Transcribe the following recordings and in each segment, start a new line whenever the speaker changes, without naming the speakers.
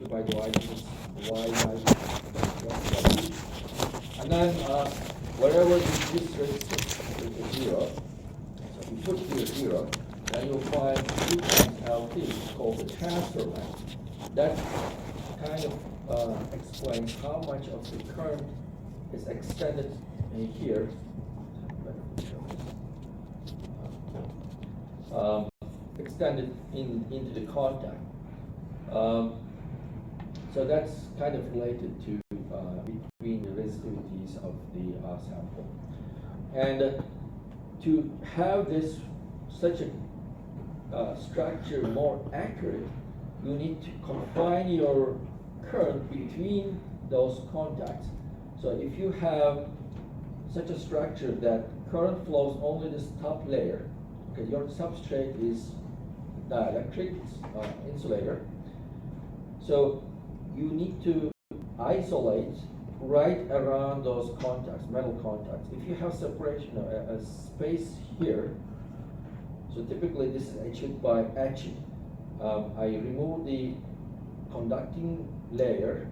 if I divide this y by and then wherever this resistance is 0, so you put here 0, then you'll find 2 times LT called the transfer length. That kind of explains how much of the current is extended in here. Extended into the contact. So that's kind of related to between the resistivities of the sample. And to have this such a structure more accurate, you need to confine your current between those contacts. So if you have such a structure that current flows only this top layer, okay, your substrate is dielectric, insulator. So you need to isolate right around those contacts, metal contacts. If you have separation, a space here, so typically this is achieved by etching. I remove the conducting layer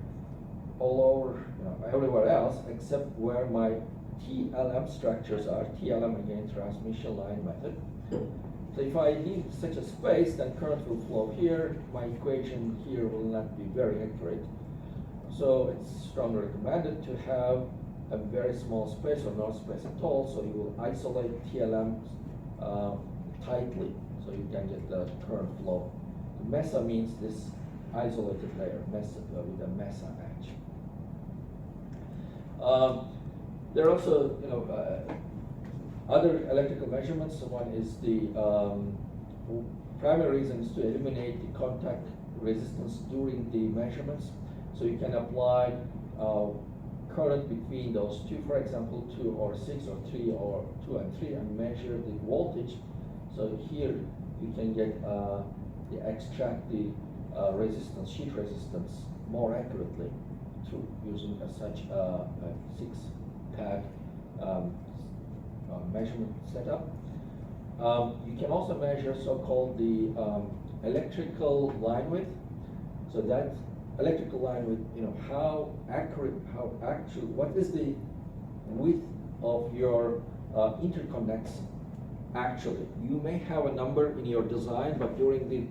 all over, everywhere else except where my TLM structures are. TLM again, transmission line method. So if I leave such a space, then current will flow here. My equation here will not be very accurate. So it's strongly recommended to have a very small space or no space at all. So you will isolate TLM tightly so you can get the current flow. The MESA means this isolated layer, MESA, with a MESA edge. There are also, other electrical measurements. So one is the primary reason is to eliminate the contact resistance during the measurements. So you can apply current between those two, for example, 2 or 6 or 3 or 2 and 3, and measure the voltage. So here you can get extract the resistance, sheet resistance more accurately through using such a 6-pad measurement setup. You can also measure so-called the electrical line width. So that electrical line width, how accurate, how actual, what is the width of your interconnects actually. You may have a number in your design, but during the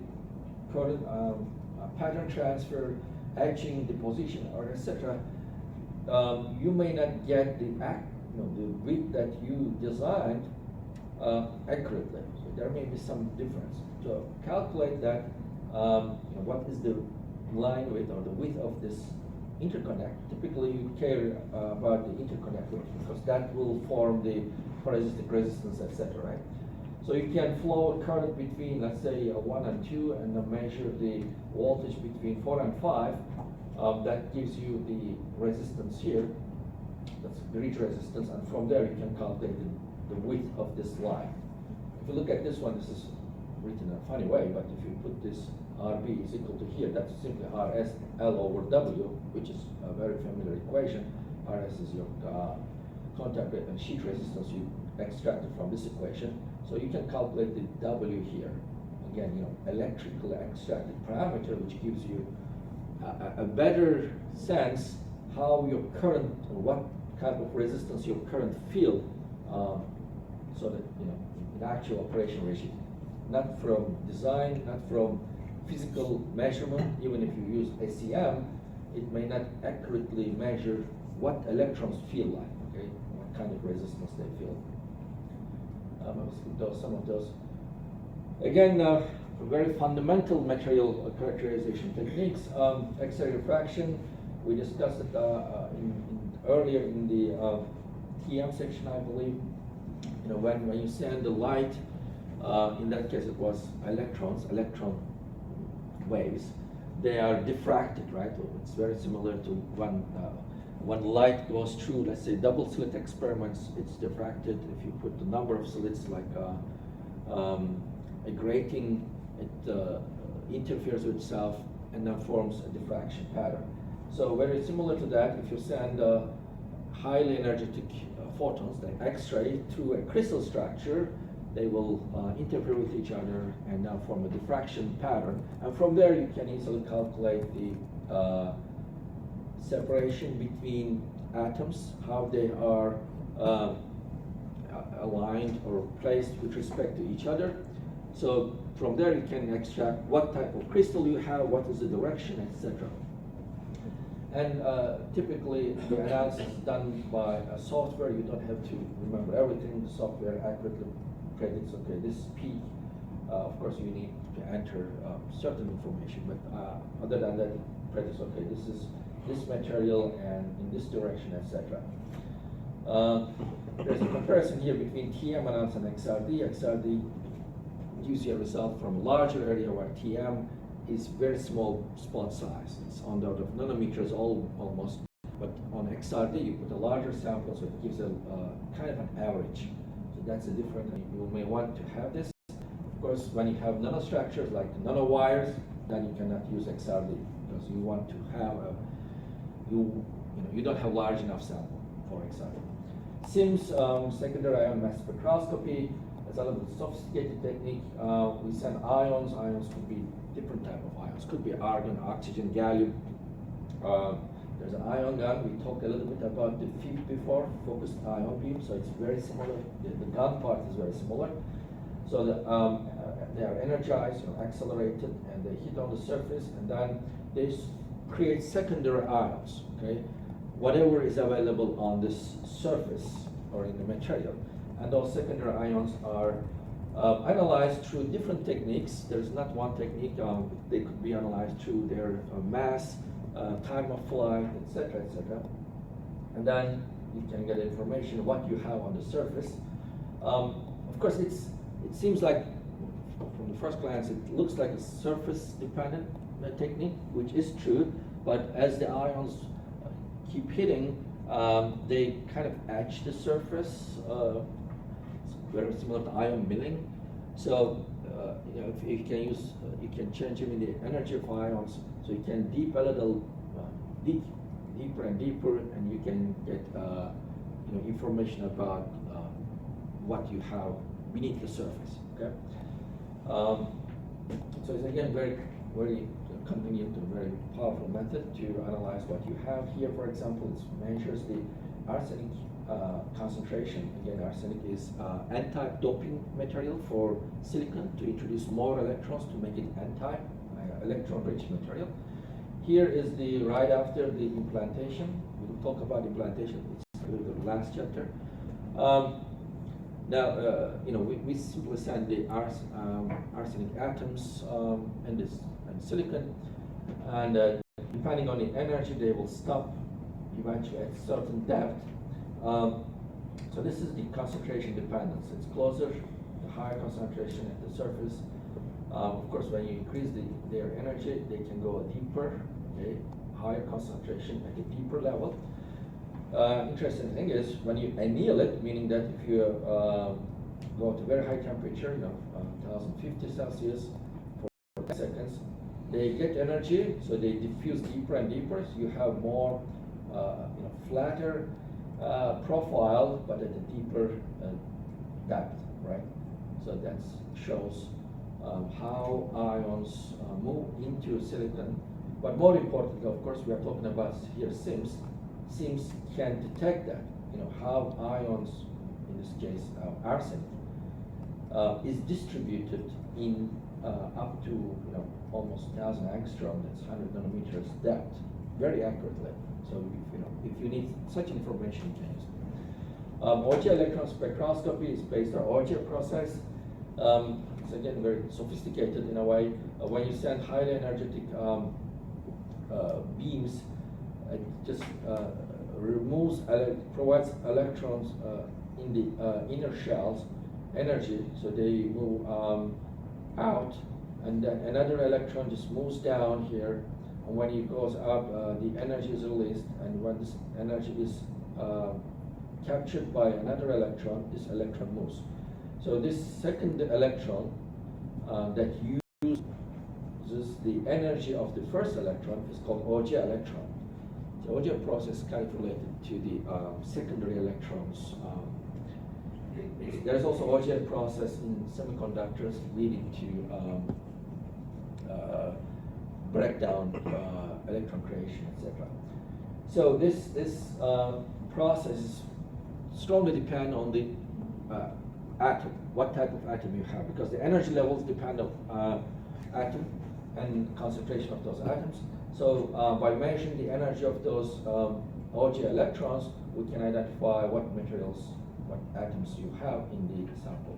current pattern transfer, etching, deposition, or etc., you may not get the width that you designed accurately. So there may be some difference. To calculate that, what is the line width or the width of this interconnect? Typically, you care about the interconnect width because that will form the parasitic resistance, etc. Right? So you can flow current between, let's say, 1 and 2, and measure the voltage between 4 and 5. That gives you the resistance here. That's bridge resistance, and from there you can calculate the width of this line. If you look at this one, this is written in a funny way, but if you put this RB is equal to here, that's simply RS L over W, which is a very familiar equation. RS is your contact rate and sheet resistance you extracted from this equation. So you can calculate the W here. Again, electrically extracted parameter, which gives you a better sense how your current, or what type of resistance your current feel, so that in actual operation regime, not from design, not from physical measurement. Even if you use SEM, it may not accurately measure what electrons feel like, okay, what kind of resistance they feel. I'll skip some of those. Again, very fundamental material characterization techniques. X-ray refraction, we discussed it earlier in the TM section, I believe. When you send the light, in that case it was electron waves. They are diffracted, right? It's very similar to when light goes through, let's say, double slit experiments, it's diffracted. If you put the number of slits like a grating, it interferes with itself and then forms a diffraction pattern. So very similar to that, if you send highly energetic photons, like X-ray, through a crystal structure, they will interfere with each other and now form a diffraction pattern. And from there, you can easily calculate the separation between atoms, how they are aligned or placed with respect to each other. So from there, you can extract what type of crystal you have, what is the direction, etc. And typically, the analysis is done by a software. You don't have to remember everything. The software accurately predicts, okay, this peak. Of course, you need to enter certain information, but other than that, it predicts, okay, this is this material and in this direction, etc. There's a comparison here between TM analysis and XRD. XRD gives you a result from a larger area, where TM is very small spot size. It's on the order of nanometers almost. But on XRD, you put a larger sample, so it gives a kind of an average. So that's a different. You may want to have this. Of course, when you have nanostructures like nanowires, then you cannot use XRD because you want to have you don't have large enough sample for XRD. SIMS, secondary ion mass spectroscopy, is a little bit sophisticated technique. We send ions. Ions could be different type of ions. Could be argon, oxygen, gallium. There's an ion gun. We talked a little bit about the FIB before, focused ion beam. So it's very similar. The gun part is very similar. So they are energized or accelerated, and they hit on the surface, and then they create secondary ions. Okay, whatever is available on this surface or in the material, and those secondary ions are analyzed through different techniques. There's not one technique. They could be analyzed through their mass, time of flight, etc., etc. And then you can get information what you have on the surface. Of course, it seems like from the first glance it looks like a surface-dependent technique, which is true. But as the ions keep hitting, they kind of etch the surface. It's very similar to ion milling. So if you can use, you can change even the energy of ions, so you can deep a little deeper and deeper, and you can get information about what you have beneath the surface. Okay. So it's again very convenient and very powerful method to analyze what you have. Here, for example, it measures the arsenic concentration. Again, arsenic is anti-doping material for silicon to introduce more electrons to make it electron-rich material. Here is the right after the implantation. We will talk about implantation. It's the last chapter. Now, we simply send the arsenic atoms and silicon, and depending on the energy, they will stop eventually at a certain depth. So this is the concentration dependence. It's closer, the higher concentration at the surface. Of course, when you increase their energy, they can go deeper, okay? Higher concentration at a deeper level. Interesting thing is when you anneal it, meaning that if you go to very high temperature, 1050 Celsius for 10 seconds, they get energy, so they diffuse deeper and deeper. So you have more, flatter profile, but at a deeper depth, right? So that shows how ions move into silicon. But more importantly, of course, we are talking about here SIMS. SIMS can detect that, how ions, in this case arsenic, is distributed in up to almost 1,000 angstrom, that's 100 nanometers depth, very accurately. So if you need such information, you can use it. Auger electron spectroscopy is based on Auger process. It's again very sophisticated in a way. When you send highly energetic beams, it just provides electrons in the inner shells energy, so they move out, and then another electron just moves down here, and when it goes up, the energy is released, and when this energy is captured by another electron, this electron moves. So this second electron that uses the energy of the first electron is called Auger electron. The Auger process is kind of related to the secondary electrons There is also OGL process in semiconductors leading to breakdown, electron creation, etc. So this process strongly depend on the atom, what type of atom you have, because the energy levels depend on atom and concentration of those atoms. So by measuring the energy of those OG electrons, we can identify what materials, what atoms you have in the sample.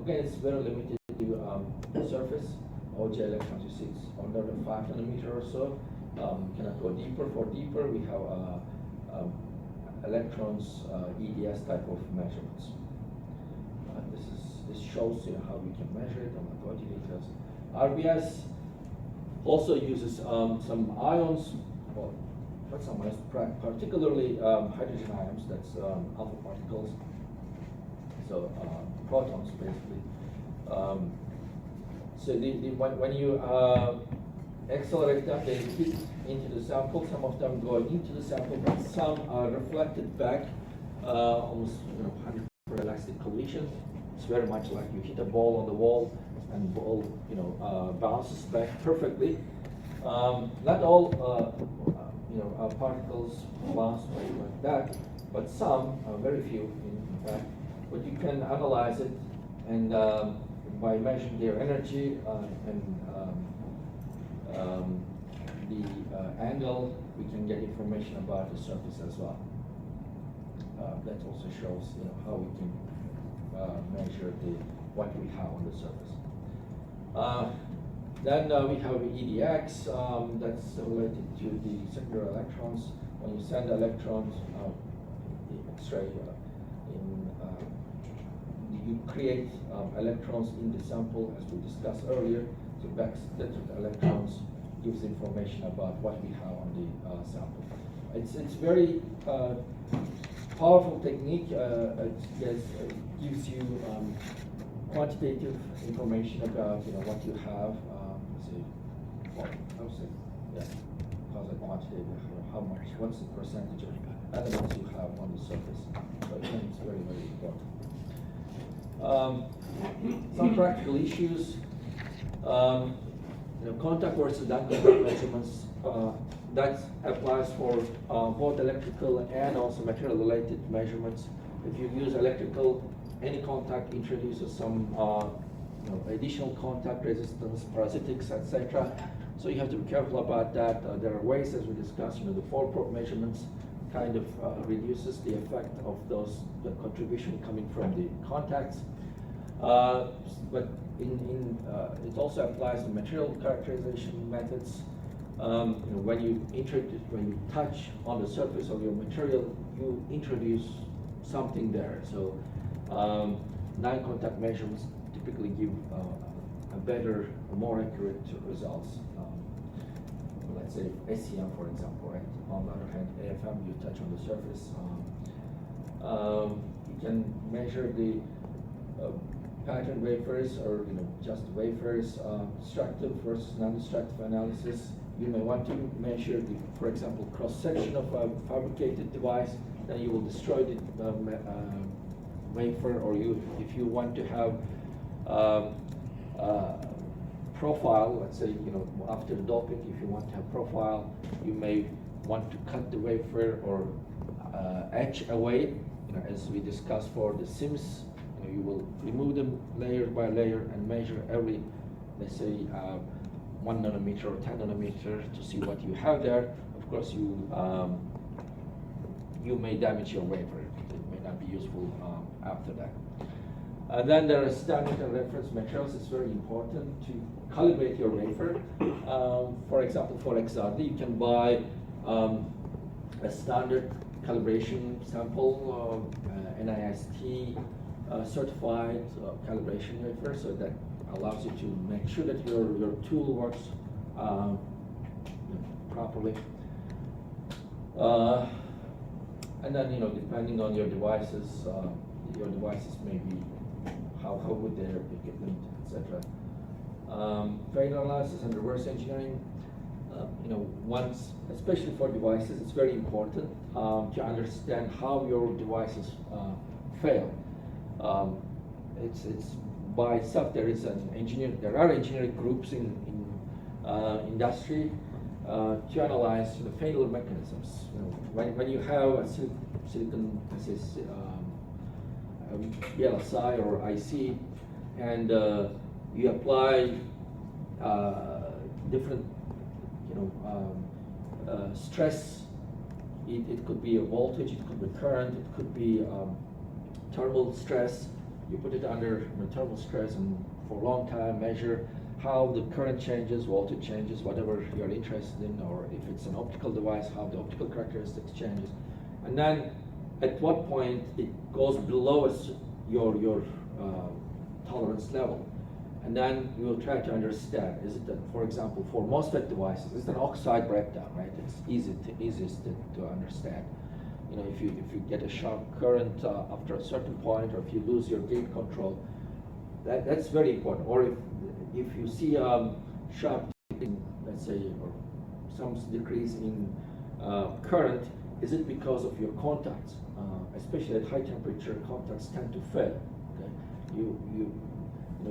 Again, it's very limited to surface. OG electrons, you see, it's under the 5 nanometer or so. Cannot go deeper. For deeper, we have electrons, EDS type of measurements. This shows how we can measure it. I'm not going to details. RBS also uses some ions, well, not some ions, particularly hydrogen ions, that's alpha particles, so protons basically. So when you accelerate them, they hit into the sample. Some of them go into the sample, but some are reflected back, almost 100% elastic collision. It's very much like you hit a ball on the wall, and ball bounces back perfectly. Not all particles bounce back like that, but some, very few in fact. But you can analyze it, and by measuring their energy and the angle, we can get information about the surface as well. That also shows how we can measure what we have on the surface. Then we have EDX, that's related to the secondary electrons. When you send electrons, the X-ray, you create electrons in the sample, as we discussed earlier. So backscattered electrons gives information about what we have on the sample. It's very powerful technique. It gives you quantitative information about what you have. Quantitative, how much, what's the percentage of elements you have on the surface. So again, it's very, very important. Some practical issues. Contact versus non-contact measurements. That applies for both electrical and also material-related measurements. If you use electrical, any contact introduces some additional contact resistance, parasitics, etc. So you have to be careful about that. There are ways, as we discussed, the four-port measurements kind of reduces the effect of the contribution coming from the contacts. But it also applies to material characterization methods. When you touch on the surface of your material, you introduce something there. So non-contact measurements typically give a better, more accurate results. Let's say SEM, for example, right? On the other hand, AFM, you touch on the surface. You can measure the pattern wafers, or just wafers, destructive versus non-destructive analysis. You may want to measure for example, cross-section of a fabricated device. Then you will destroy the wafer, or if you want to have profile, let's say, after the doping, if you want to have profile, you may want to cut the wafer or etch away. As we discussed for the SIMS, you will remove them layer by layer and measure every, let's say, 1 nanometer or 10 nanometer to see what you have there. Of course, you may damage your wafer. It may not be useful after that. Then there are standard and reference materials. It's very important to calibrate your wafer. For example, for XRD, you can buy a standard calibration sample, NIST certified calibration wafer, so that allows you to make sure that your tool works properly. And then, depending on your devices may be how good their equipment, etc. Failure analysis and reverse engineering. Once, especially for devices, it's very important to understand how your devices fail. It's by itself. There are engineering groups in industry to analyze the failure mechanisms. When you have a silicon VLSI or IC, and you apply different stress. It could be a voltage, it could be current, it could be thermal stress. You put it under thermal stress and for a long time measure how the current changes, voltage changes, whatever you're interested in, or if it's an optical device, how the optical characteristics changes. And then at what point it goes below your tolerance level. And then we will try to understand, is it, for example, for MOSFET devices, it's an oxide breakdown, right? It's easiest to understand. If you get a sharp current after a certain point, or if you lose your gate control, that's very important. Or if you see sharp, let's say, or some decrease in current, is it because of your contacts? Especially at high temperature, contacts tend to fail. Okay,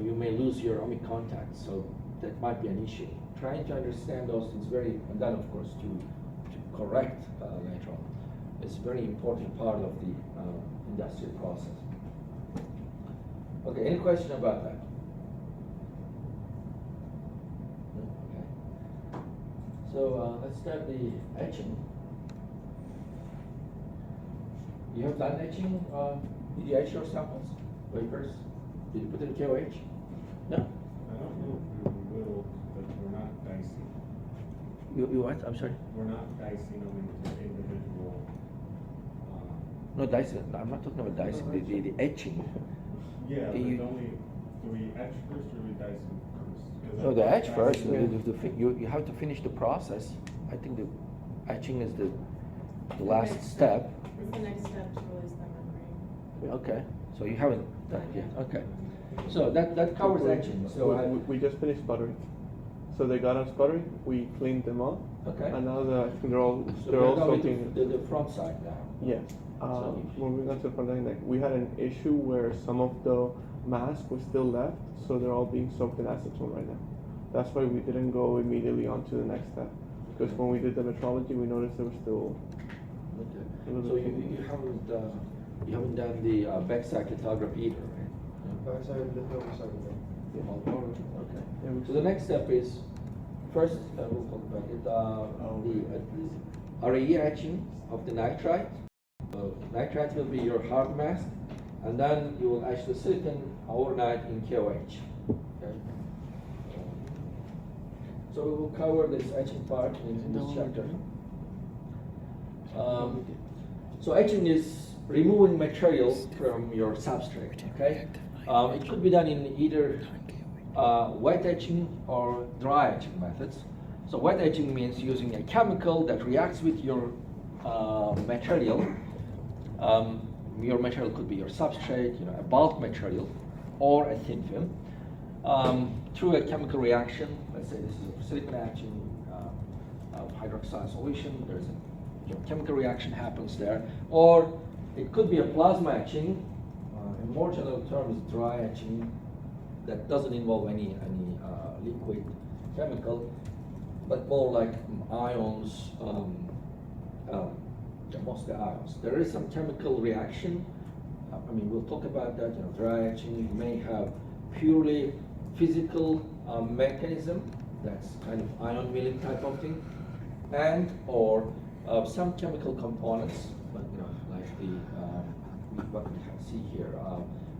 you may lose your ohmic contacts, so that might be an issue. Trying to understand those things and then of course to correct later on is a very important part of the industrial process. Okay, any question about that? Okay. So let's start the etching. You have done etching? Did you etch your samples, wafers? Did you put in KOH? No?
I don't know if we will, but we're not dicing.
You what? I'm sorry?
We're not dicing them into individual.
No, dicing. I'm not talking about dicing. The etching.
Yeah, but do we etch first or we dice them first?
No, the etch first. You have to finish the process. I think the etching is the last step.
It's the next step to release the membrane.
Okay, so you haven't done it yet. Okay, so that covers etching. So
we just finished sputtering. So they got us sputtering. We cleaned them up.
Okay.
And now I think they're all
going
soaking.
to the front side now.
Yes. Moving on to the front end, we had an issue where some of the mask was still left, so they're all being soaked in acetone right now. That's why we didn't go immediately on to the next step. Because when we did the metrology, we noticed there was still.
Okay. So you haven't done the backside lithography either, right?
Backside lithography.
Okay. So the next step is first we'll talk about it. The RAE etching of the nitride. Nitride will be your hard mask, and then you will etch the silicon overnight in KOH. Okay. So we will cover this etching part in this chapter. So etching is removing material from your substrate. Okay. It could be done in either wet etching or dry etching methods. So wet etching means using a chemical that reacts with your material. Your material could be your substrate, a bulk material, or a thin film. Through a chemical reaction, let's say this is a silicon etching of hydroxide solution. There's a chemical reaction happens there, or it could be a plasma etching. In more general terms, dry etching that doesn't involve any liquid chemical, but more like ions. Mostly ions. There is some chemical reaction. We'll talk about that. Dry etching may have purely physical mechanism. That's kind of ion milling type of thing, and or some chemical components, but like what we can see here,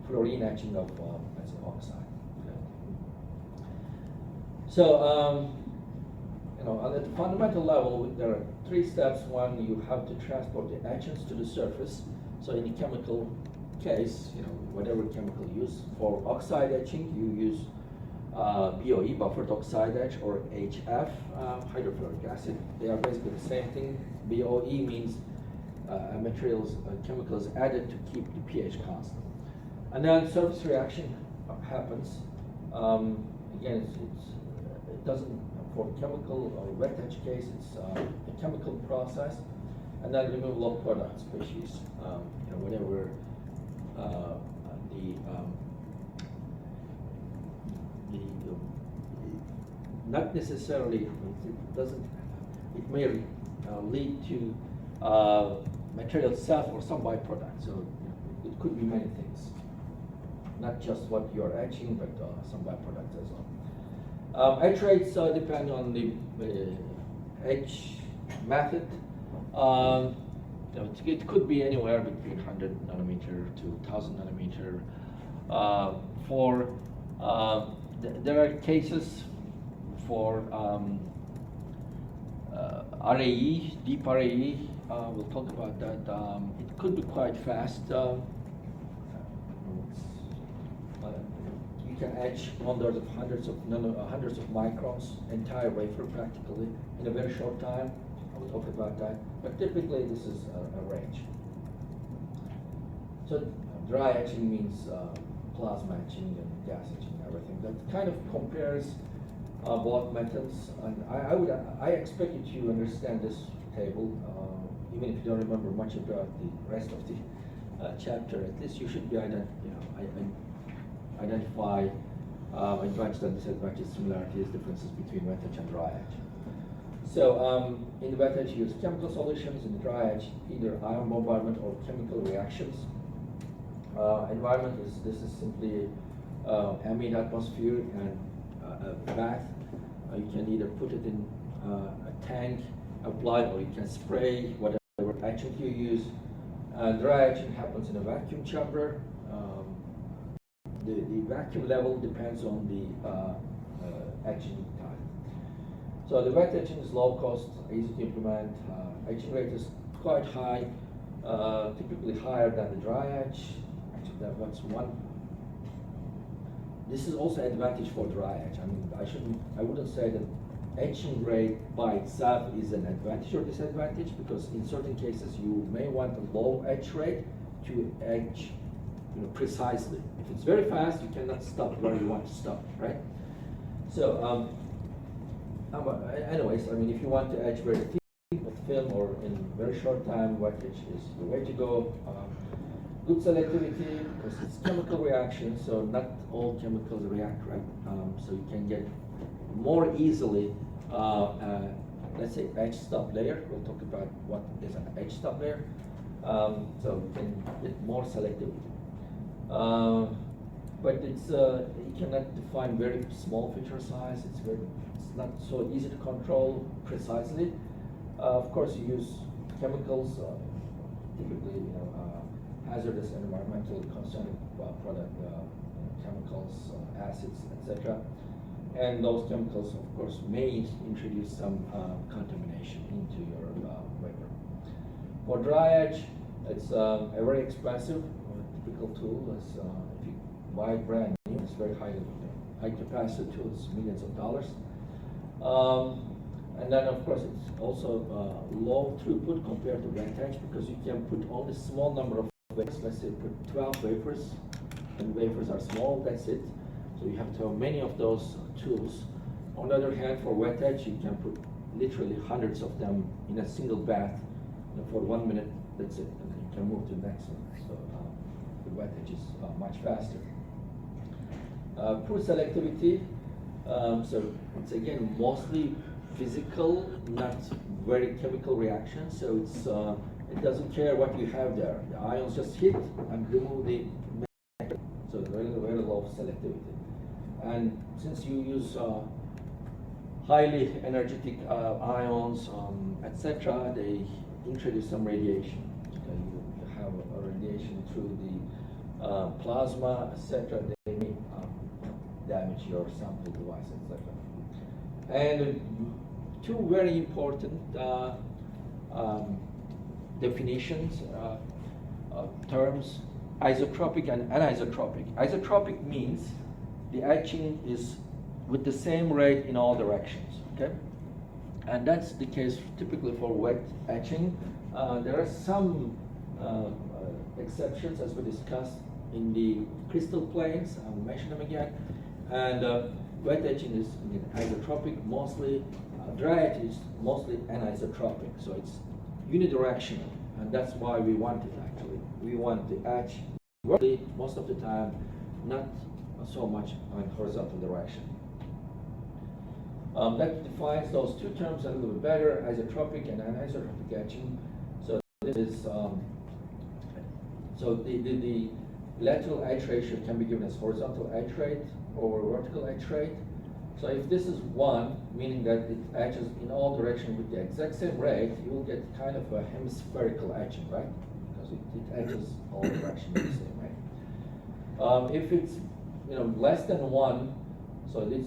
fluorine etching of let's say oxide. Okay. So on the fundamental level, there are 3 steps. One, you have to transport the etchants to the surface. So in a chemical case, whatever chemical you use for oxide etching, you use BOE, buffered oxide etch, or HF, hydrofluoric acid. They are basically the same thing. BOE means chemical is added to keep the pH constant. And then surface reaction happens. Again, it doesn't. For chemical or wet etch case, it's a chemical process, and then removal of product species. Whenever the not necessarily, it doesn't, it may lead to material itself or some byproduct. So it could be many things, not just what you're etching, but some byproducts as well. Etch rates depend on the etch method. It could be anywhere between 100 nanometer to 1,000 nanometer. There are cases for RAE, deep RAE. We'll talk about that. It could be quite fast. You can etch hundreds of microns, entire wafer practically, in a very short time. I will talk about that. But typically, this is a range. So dry etching means plasma etching and gas etching, everything. That kind of compares both methods. And I expect you to understand this table, even if you don't remember much about the rest of the chapter. At least you should be identify advantages and disadvantages, similarities, differences between wet etch and dry etch. So in the wet etch, you use chemical solutions. In the dry etch, either ion bombardment or chemical reactions. Environment this is simply ambient atmosphere and a bath. You can either put it in a tank, apply, or you can spray whatever etchant you use. Dry etching happens in a vacuum chamber. The vacuum level depends on the etching time. So the wet etching is low cost, easy to implement. Etching rate is quite high, typically higher than the dry etch. Actually, that's one. This is also an advantage for dry etch. I mean, I wouldn't say that etching rate by itself is an advantage or disadvantage, because in certain cases you may want a low etch rate to etch precisely. If it's very fast, you cannot stop where you want to stop, right? So, anyways, I mean, if you want to etch very thin with film or in very short time, wet etch is the way to go. Good selectivity, because it's chemical reaction, so not all chemicals react, right? So you can get more easily, let's say, etch stop layer. We'll talk about what is an etch stop layer. So you can get more selectivity. But it's you cannot define very small feature size. It's not so easy to control precisely. Of course, you use chemicals, typically hazardous and environmental concerning product, chemicals, acids, etc. And those chemicals, of course, may introduce some contamination into your wafer. For dry etch, it's a very expensive. Typical tool is if you buy brand new, it's very high capacity tool, it's millions of dollars. And then of course it's also low throughput compared to wet etch, because you can put only a small number of wafers. Let's say put 12 wafers, and wafers are small, that's it. So you have to have many of those tools. On the other hand, for wet etch, you can put literally hundreds of them in a single bath, for 1 minute, that's it, and then you can move to the next one. So the wet etch is much faster. Poor selectivity, so it's again mostly physical, not very chemical reaction. So it doesn't care what you have there. The ions just hit and remove the metal. So very low selectivity. And since you use highly energetic ions, etc., they introduce some radiation. You have a radiation through the plasma, etc. They may damage your sample device, etc. And two very important definitions, terms, isotropic and anisotropic. Isotropic means the etching is with the same rate in all directions, okay? And that's the case typically for wet etching. There are some exceptions, as we discussed in the crystal planes. I will mention them again. And wet etching is isotropic mostly. Dry etch is mostly anisotropic, so it's unidirectional, and that's why we want it actually. We want the etch vertically, most of the time, not so much on horizontal direction. That defines those two terms a little bit better, isotropic and anisotropic etching. So this is, so the lateral etch ratio can be given as horizontal etch rate over vertical etch rate. So if this is 1, meaning that it etches in all directions with the exact same rate, you will get kind of a hemispherical etching, right? Because it etches all directions the same way. If it's less than 1, so it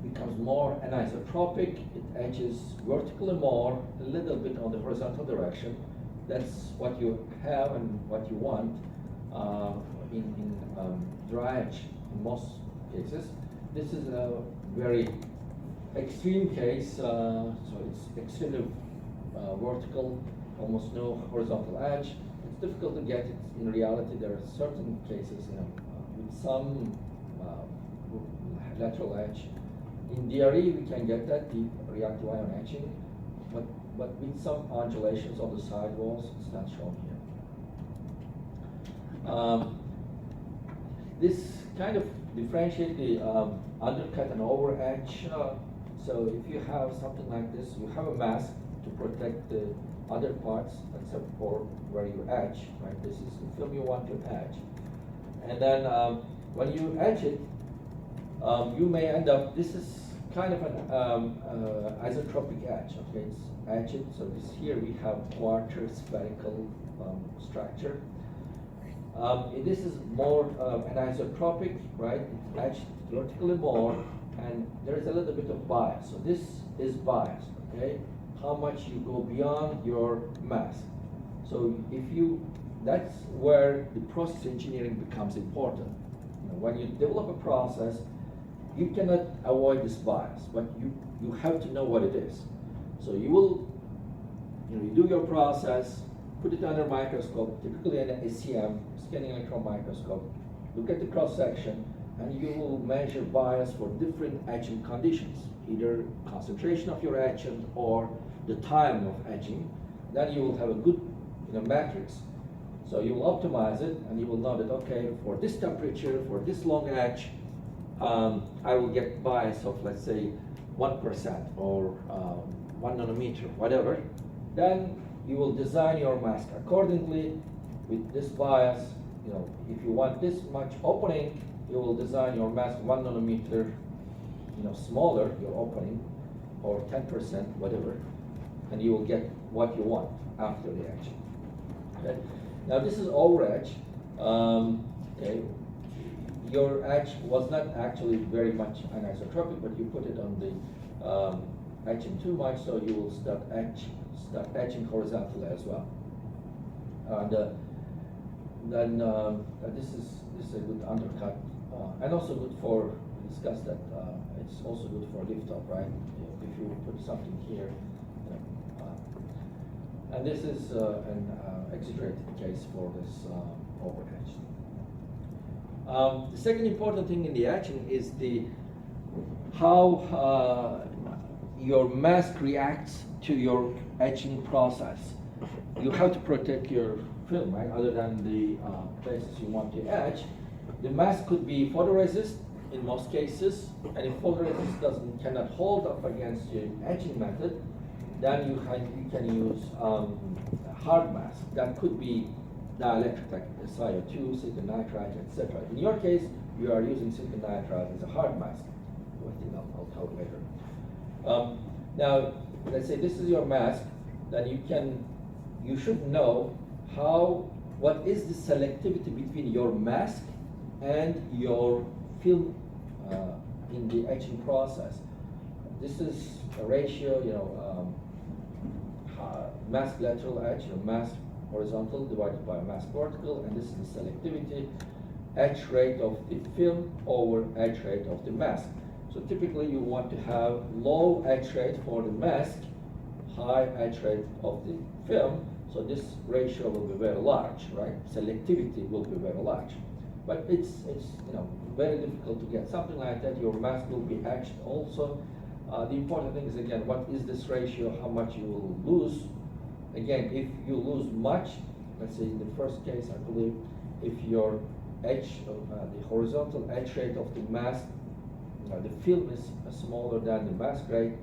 becomes more anisotropic. It etches vertically more, a little bit on the horizontal direction. That's what you have and what you want in dry etch in most cases. This is a very extreme case, so it's extremely vertical, almost no horizontal edge. It's difficult to get it in reality. There are certain cases, with some lateral edge. In DRE, we can get that deep reactive ion etching, but with some undulations on the side walls, it's not shown here. This kind of differentiate the undercut and over etch. So if you have something like this, you have a mask to protect the other parts except for where you etch, right? This is the film you want to etch. And then when you etch it, you may end up, this is kind of an isotropic etch, okay? It's etched, so this here we have quarter spherical structure. This is more anisotropic, right? It's etched vertically more, and there's a little bit of bias. So this is bias, okay? How much you go beyond your mask. So that's where the process engineering becomes important. When you develop a process, you cannot avoid this bias, but you have to know what it is. So you will, you do your process, put it under microscope, typically an SEM, scanning electron microscope, look at the cross section, and you will measure bias for different etching conditions, either concentration of your etchant or the time of etching. Then you will have a good matrix. So you will optimize it, and you will know that, okay, for this temperature, for this long etch, I will get bias of, let's say, 1% or 1 nanometer, whatever. Then you will design your mask accordingly with this bias. If you want this much opening, you will design your mask 1 nanometer, smaller, your opening, or 10%, whatever, and you will get what you want after the etching. Okay. Now this is over etch. Okay. Your etch was not actually very much anisotropic, but you put it on the etching too much, so you will start etching horizontally as well. And then this is a good undercut, and also good for, we discussed that it's also good for lift up, right? If you put something here, and this is an exaggerated case for this over etch. The second important thing in the etching is how your mask reacts to your etching process. You have to protect your film, right? Other than the places you want to etch. The mask could be photoresist in most cases, and if photoresist cannot hold up against your etching method, then you can use hard mask. That could be dielectric, like SiO2, silicon nitride, etc. In your case, you are using silicon nitride as a hard mask. I think I'll tell you later. Now, let's say this is your mask. Then you should know what is the selectivity between your mask and your film in the etching process. This is a ratio, mask lateral etch, mask horizontal divided by mask vertical, and this is the selectivity, etch rate of the film over etch rate of the mask. So typically you want to have low etch rate for the mask, high etch rate of the film, so this ratio will be very large, right? Selectivity will be very large. But it's very difficult to get something like that. Your mask will be etched also. The important thing is, again, what is this ratio, how much you will lose. Again, if you lose much, let's say in the first case, I believe, if your edge, the horizontal edge rate of the mask, the film is smaller than the mask rate,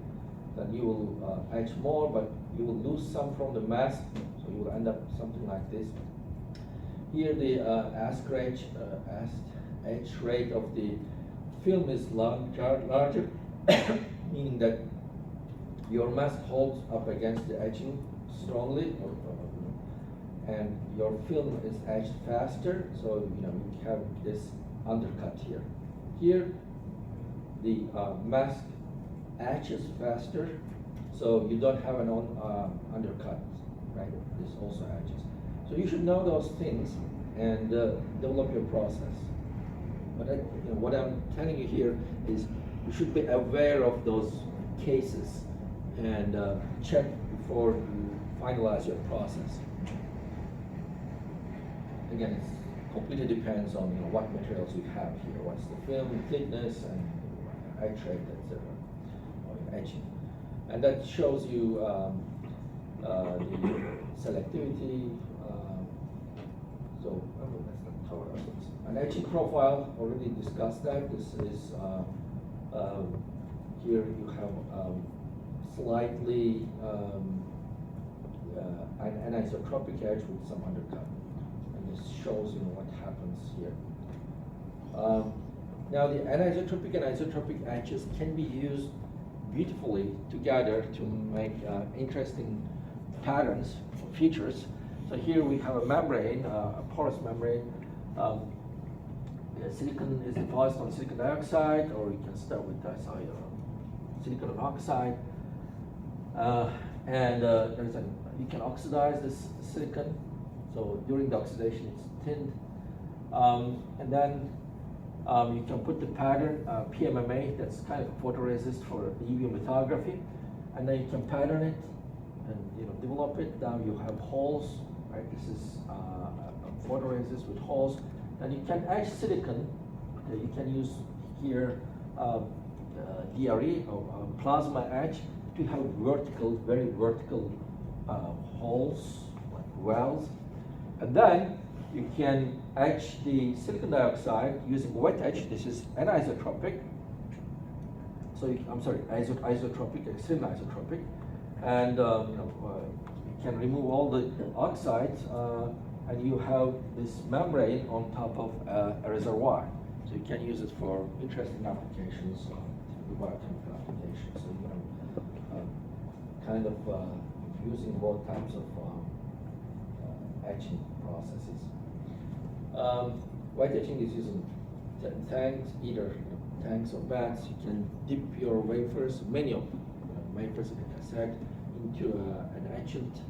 then you will etch more, but you will lose some from the mask, so you will end up something like this. Here the edge rate of the film is larger, meaning that your mask holds up against the etching strongly, and your film is etched faster, so you have this undercut here. Here, the mask etches faster, so you don't have an undercut, right? This also etches. So you should know those things and develop your process. But what I'm telling you here is you should be aware of those cases and check before you finalize your process. Again, it completely depends on what materials you have here, what's the film thickness and etch rate, etc., or etching, and that shows you the selectivity. So let's not cover ourselves. An etching profile, already discussed that. This is here you have slightly an anisotropic edge with some undercut. This shows what happens here. Now the anisotropic and isotropic edges can be used beautifully together to make interesting patterns, features. So here we have a membrane, a porous membrane. Silicon is deposited on silicon dioxide, or you can start with silicon oxide. And you can oxidize this silicon. So during the oxidation, it's thinned, and then you can put the pattern PMMA. That's kind of a photoresist for UV lithography, and then you can pattern it and develop it. Now you have holes, right? This is a photoresist with holes, and you can etch silicon. You can use here DRE or plasma etch to have very vertical holes like wells. And then you can etch the silicon dioxide using wet etch. This is anisotropic. So isotropic, extreme isotropic, and you can remove all the oxides, and you have this membrane on top of a reservoir. So you can use it for interesting applications, biochemical applications. So kind of using both types of etching processes. White etching is using tanks, either tanks or baths. You can dip your wafers, many of wafers in a cassette, into an etchant,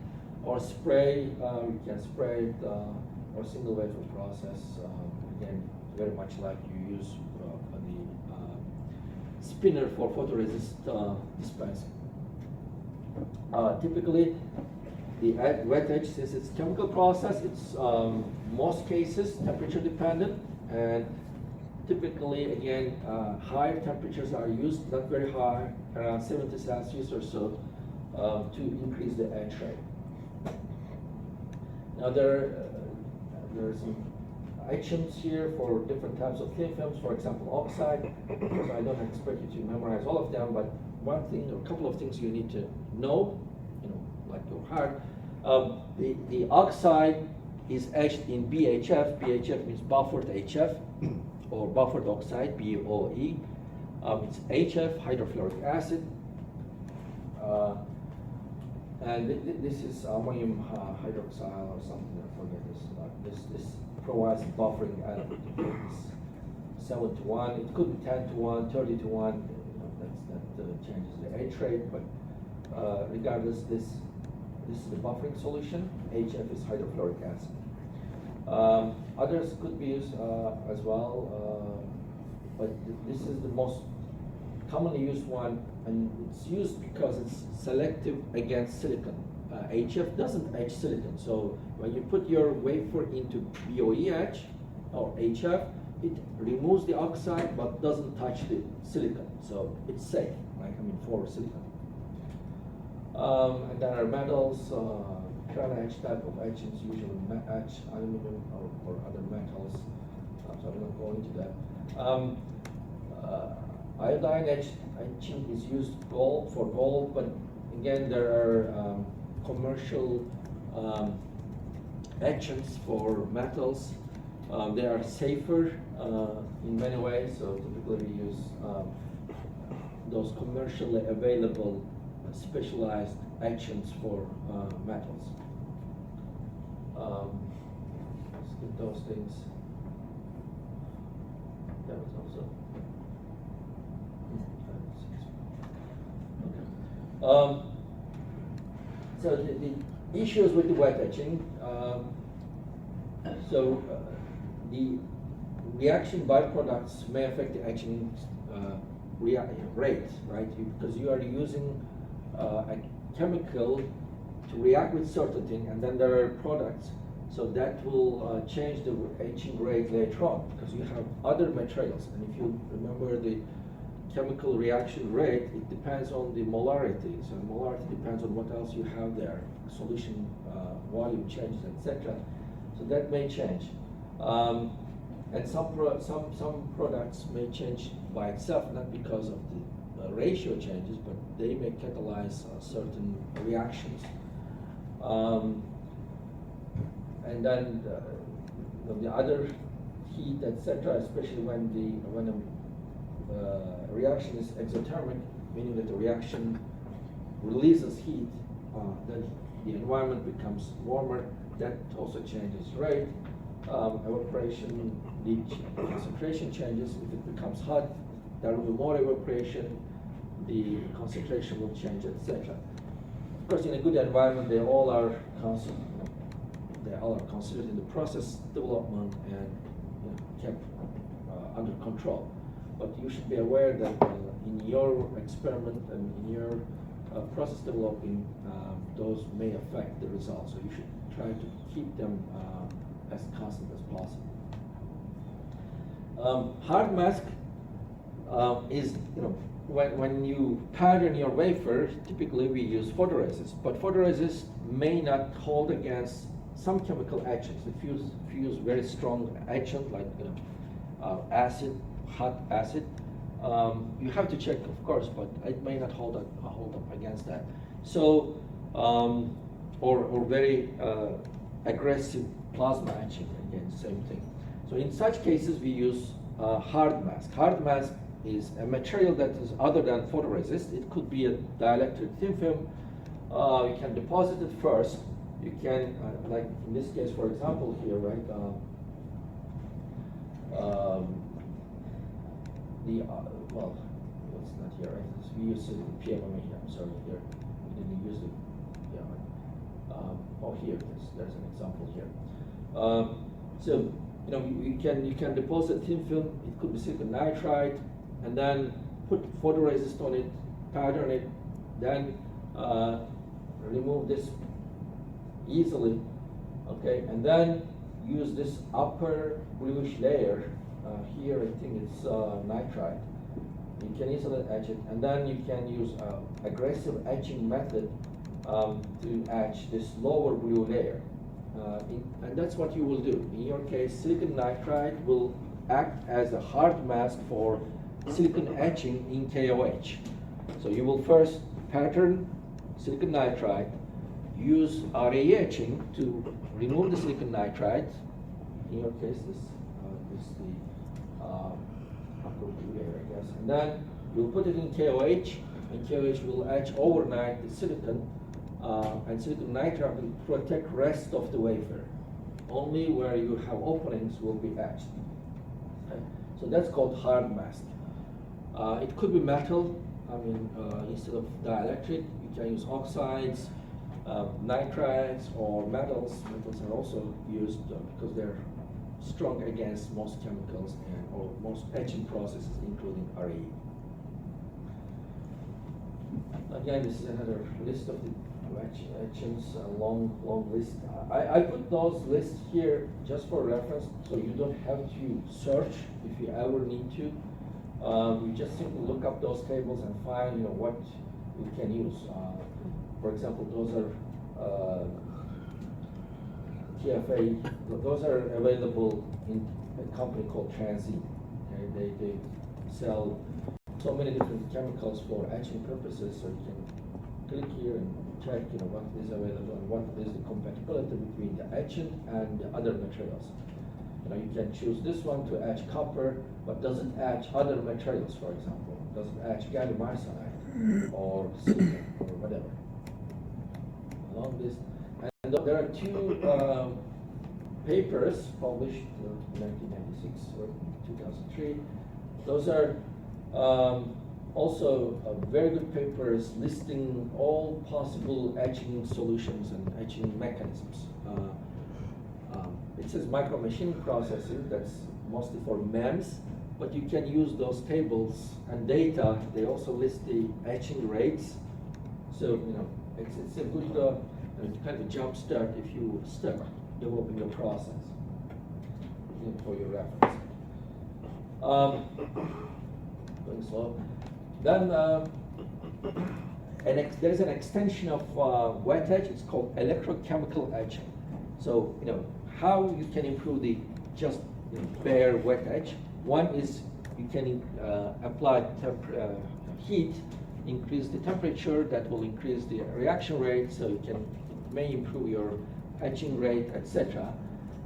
or spray. You can spray it, or single wafer process. Again, very much like you use the spinner for photoresist dispensing. Typically, the wet etch, since it's chemical process, it's most cases temperature dependent, and typically, again, higher temperatures are used, not very high, around 70 Celsius or so, to increase the etch rate. Now there are some etchants here for different types of thin films, for example, oxide. So I don't expect you to memorize all of them, but one thing, or a couple of things you need to know, like your heart. The oxide is etched in BHF. BHF means buffered HF, or buffered oxide, BOE. It's HF, hydrofluoric acid. And this is ammonium hydroxide or something, I forget this. This provides buffering at 7 to 1. It could be 10 to 1, 30 to 1. That changes the etch rate, but regardless, this is the buffering solution. HF is hydrofluoric acid. Others could be used as well, but this is the most commonly used one, and it's used because it's selective against silicon. HF doesn't etch silicon, so when you put your wafer into BOE etch or HF, it removes the oxide but doesn't touch the silicon, so it's safe, right? For silicon. And there are metals, crown etch type of etchings usually etch aluminum or other metals, so I'm not going into that. Iodine etching is used for gold, but again there are commercial etchants for metals. They are safer in many ways, so typically we use those commercially available specialized etchants for metals. Let's get those things. That was also. Okay. So the issues with the wet etching. The reaction byproducts may affect the etching rate, right? Because you are using a chemical to react with certain thing, and then there are products, so that will change the etching rate later on, because you have other materials. And if you remember the chemical reaction rate, it depends on the molarity. So molarity depends on what else you have there, solution volume changes, etc. So that may change. And some products may change by itself, not because of the ratio changes, but they may catalyze certain reactions. And then the other heat, etc., especially when a reaction is exothermic, meaning that the reaction releases heat, then the environment becomes warmer. That also changes rate. Evaporation, the concentration changes. If it becomes hot, there will be more evaporation, the concentration will change, etc. Of course, in a good environment, they all are considered in the process development and kept under control. But you should be aware that in your experiment and in your process developing, those may affect the results. So you should try to keep them as constant as possible. Hard mask is, when you pattern your wafer, typically we use photoresist, but photoresist may not hold against some chemical etchants. If you use very strong etchant like acid, hot acid, you have to check, of course, but it may not hold up against that. So, or very aggressive plasma etching, again, same thing. So in such cases, we use hard mask. Hard mask is a material that is other than photoresist. It could be a dielectric thin film. You can deposit it first. You can, like in this case, for example, here, right? Well, it's not here, right? We use the PMMA here. I'm sorry, here we didn't use the. Oh, here there's an example here. So you can deposit thin film. It could be silicon nitride, and then put photoresist on it, pattern it, then remove this easily, okay, and then use this upper bluish layer. Here I think it's nitride. You can easily etch it, and then you can use aggressive etching method to etch this lower blue layer. And that's what you will do. In your case, silicon nitride will act as a hard mask for silicon etching in KOH. So you will first pattern silicon nitride, use RAE etching to remove the silicon nitride. In your case, this is the upper blue layer, I guess. And then you'll put it in KOH, and KOH will etch overnight the silicon, and silicon nitride will protect rest of the wafer. Only where you have openings will be etched. Okay? So that's called hard mask. It could be metal. I mean, instead of dielectric, you can use oxides, nitrides, or metals. Metals are also used because they're strong against most chemicals or most etching processes, including RAE. Again, this is another list of the etchings, a long list. I put those lists here just for reference, so you don't have to search if you ever need to. You just simply look up those tables and find what you can use. For example, those are TFA, those are available in a company called Transy. Okay? They sell so many different chemicals for etching purposes, so you can click here and check, what is available and what is the compatibility between the etchant and the other materials. You can choose this one to etch copper, but doesn't etch other materials, for example. Doesn't etch gallium arsenide or silicon or whatever. Along this, and there are two papers published in 1996 or 2003. Those are also very good papers listing all possible etching solutions and etching mechanisms. It says micro machine processing, that's mostly for MEMS, but you can use those tables and data. They also list the etching rates. So, it's a good kind of a jump start if you start developing your process for your reference. Going slow. Then there's an extension of wet etch. It's called electrochemical etching. So, how you can improve the just bare wet etch. One is you can apply heat, increase the temperature. That will increase the reaction rate, so it may improve your etching rate, etc.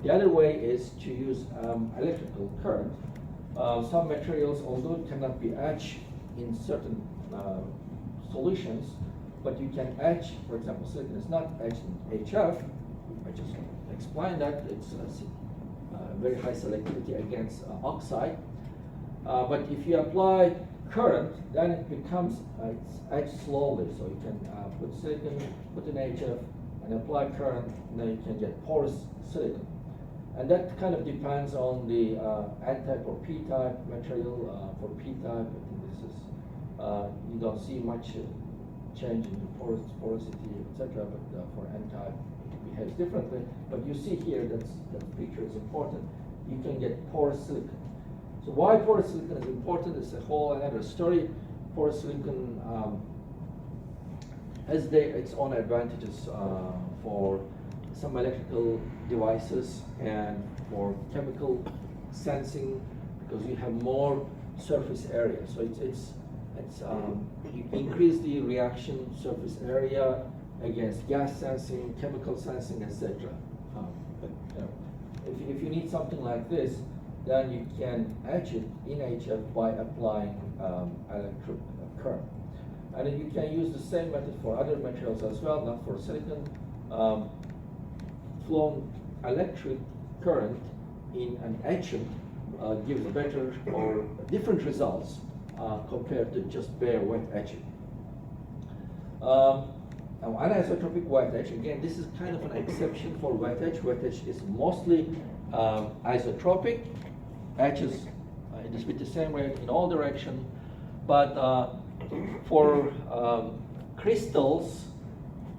The other way is to use electrical current. Some materials, although it cannot be etched in certain solutions, but you can etch, for example, silicon is not etched in HF. I just explained that it's very high selectivity against oxide. But if you apply current, then it becomes it's etched slowly. So you can put silicon, put in HF, and apply current, and then you can get porous silicon. And that kind of depends on the N-type or P-type material. For P-type, I think this is you don't see much change in porosity, etc. But for N-type, it behaves differently. But you see here that picture is important. You can get porous silicon. So why porous silicon is important is a whole another story. Porous silicon has its own advantages for some electrical devices and for chemical sensing, because you have more surface area. So you increase the reaction surface area against gas sensing, chemical sensing, etc. If you need something like this, then you can etch it in HF by applying electric current. And then you can use the same method for other materials as well, not for silicon. Flown electric current in an etchant gives better or different results compared to just bare wet etching. Now, anisotropic wet etch, again, this is kind of an exception for wet etch. Wet etch is mostly isotropic, etches with the same rate in all directions, but for crystals,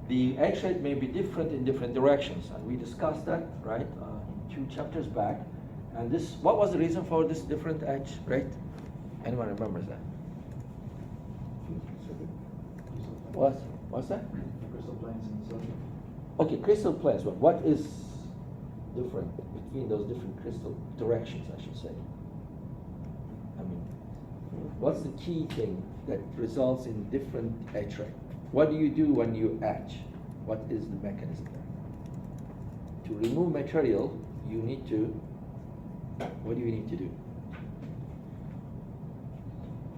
the etch rate may be different in different directions, and we discussed that, right, 2 chapters back. And what was the reason for this different etch rate? Anyone remembers that? What's that?
Crystal planes and silicon.
Okay, crystal planes. But what is different between those different crystal directions, I should say? I mean, what's the key thing that results in different etch rate? What do you do when you etch? What is the mechanism there? To remove material, you need to, what do you need to do?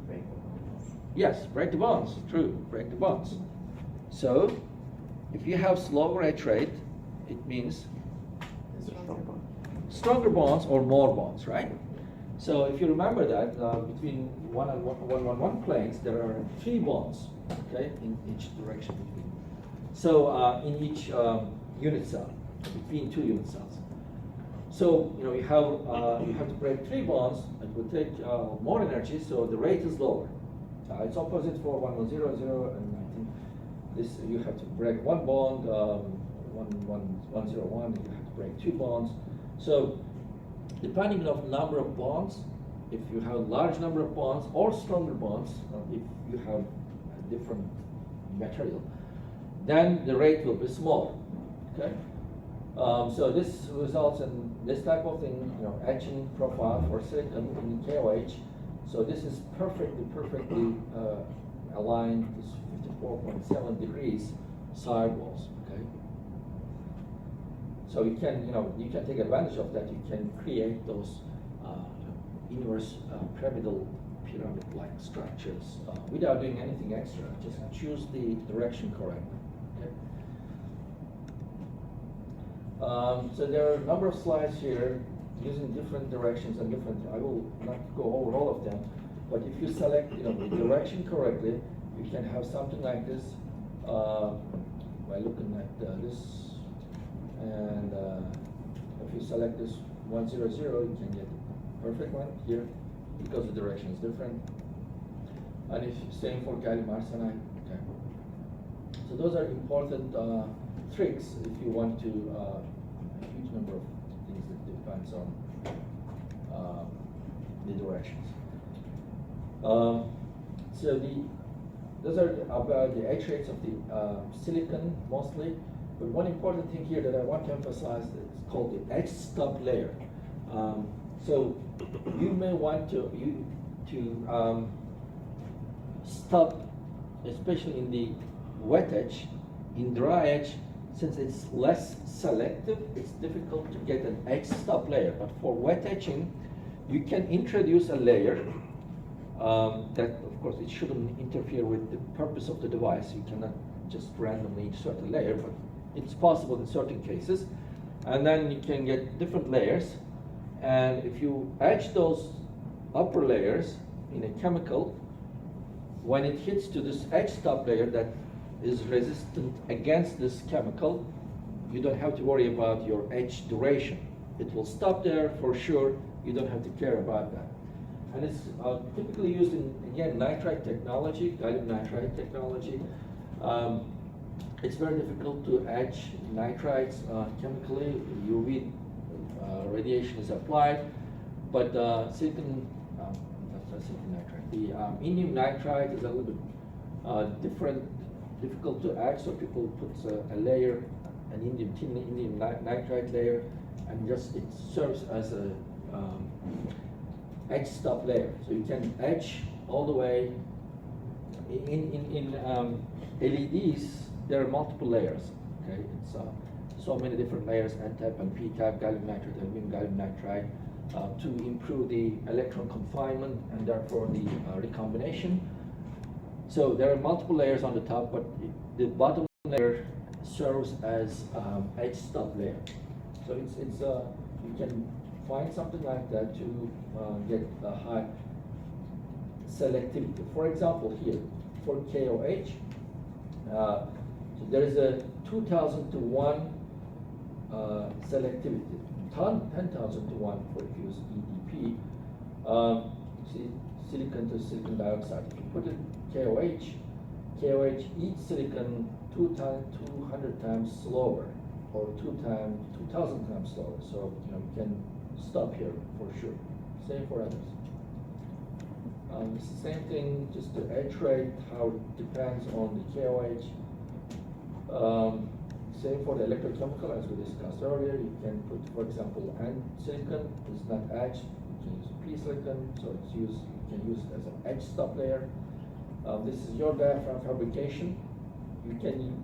Break the bonds.
Yes, break the bonds, true, break the bonds. So, if you have slower etch rate, it means stronger bonds or more bonds, right? So if you remember that, between 1 and 111 planes, there are 3 bonds, okay, in each direction. So in each unit cell, between 2 unit cells. So you have to break 3 bonds. It will take more energy, so the rate is lower. It's opposite for 110, and I think this you have to break 1 bond, 101, you have to break 2 bonds. So depending on the number of bonds, if you have a large number of bonds or stronger bonds, if you have a different material, then the rate will be smaller. Okay. So this results in this type of thing, etching profile for silicon in KOH. So this is perfectly aligned, this 54.7 degrees sidewalls, okay? So you can take advantage of that. You can create those inverse pyramid-like structures without doing anything extra. Just choose the direction correctly. Okay? So there are a number of slides here using different directions and different. I will not go over all of them, but if you select the direction correctly, you can have something like this by looking at this, and if you select this 100, you can get the perfect one here because the direction is different. And if same for gallium arsenide, okay. So those are important tricks if you want to a huge number of things that depends on the directions. So those are about the etch rates of the silicon mostly. But one important thing here that I want to emphasize is called the etch stop layer. So you may want to stop, especially in the wet etch. In dry etch, since it's less selective, it's difficult to get an etch stop layer. But for wet etching, you can introduce a layer that, of course, it shouldn't interfere with the purpose of the device. You cannot just randomly insert a layer, but it's possible in certain cases. And then you can get different layers. And if you etch those upper layers in a chemical, when it hits to this etch stop layer that is resistant against this chemical, you don't have to worry about your etch duration. It will stop there for sure. You don't have to care about that. And it's typically used in, again, nitride technology, gallium nitride technology. It's very difficult to etch nitrides chemically. UV radiation is applied, but silicon nitride. The indium nitride is a little bit difficult to etch, so people put a layer, an indium nitride layer, and just it serves as a etch stop layer. So you can etch all the way. In LEDs, there are multiple layers. Okay, it's so many different layers: N-type and P-type, gallium nitride, aluminum gallium nitride, to improve the electron confinement and therefore the recombination. So there are multiple layers on the top, but the bottom layer serves as etch stop layer. So it's you can find something like that to get a high selectivity. For example, here for KOH, so there is a 2,000 to 1 selectivity, 10,000 to 1 for if you use EDP. See, silicon to silicon dioxide. If you put it KOH, each silicon 200 times slower, or 2,000 times slower. So you can stop here for sure. Same for others. It's the same thing, just the etch rate, how it depends on the KOH. Same for the electrochemical, as we discussed earlier. You can put, for example, N silicon is not etched. You can use P silicon, so it's used. You can use it as an etch stop layer. This is your diaphragm fabrication. You can,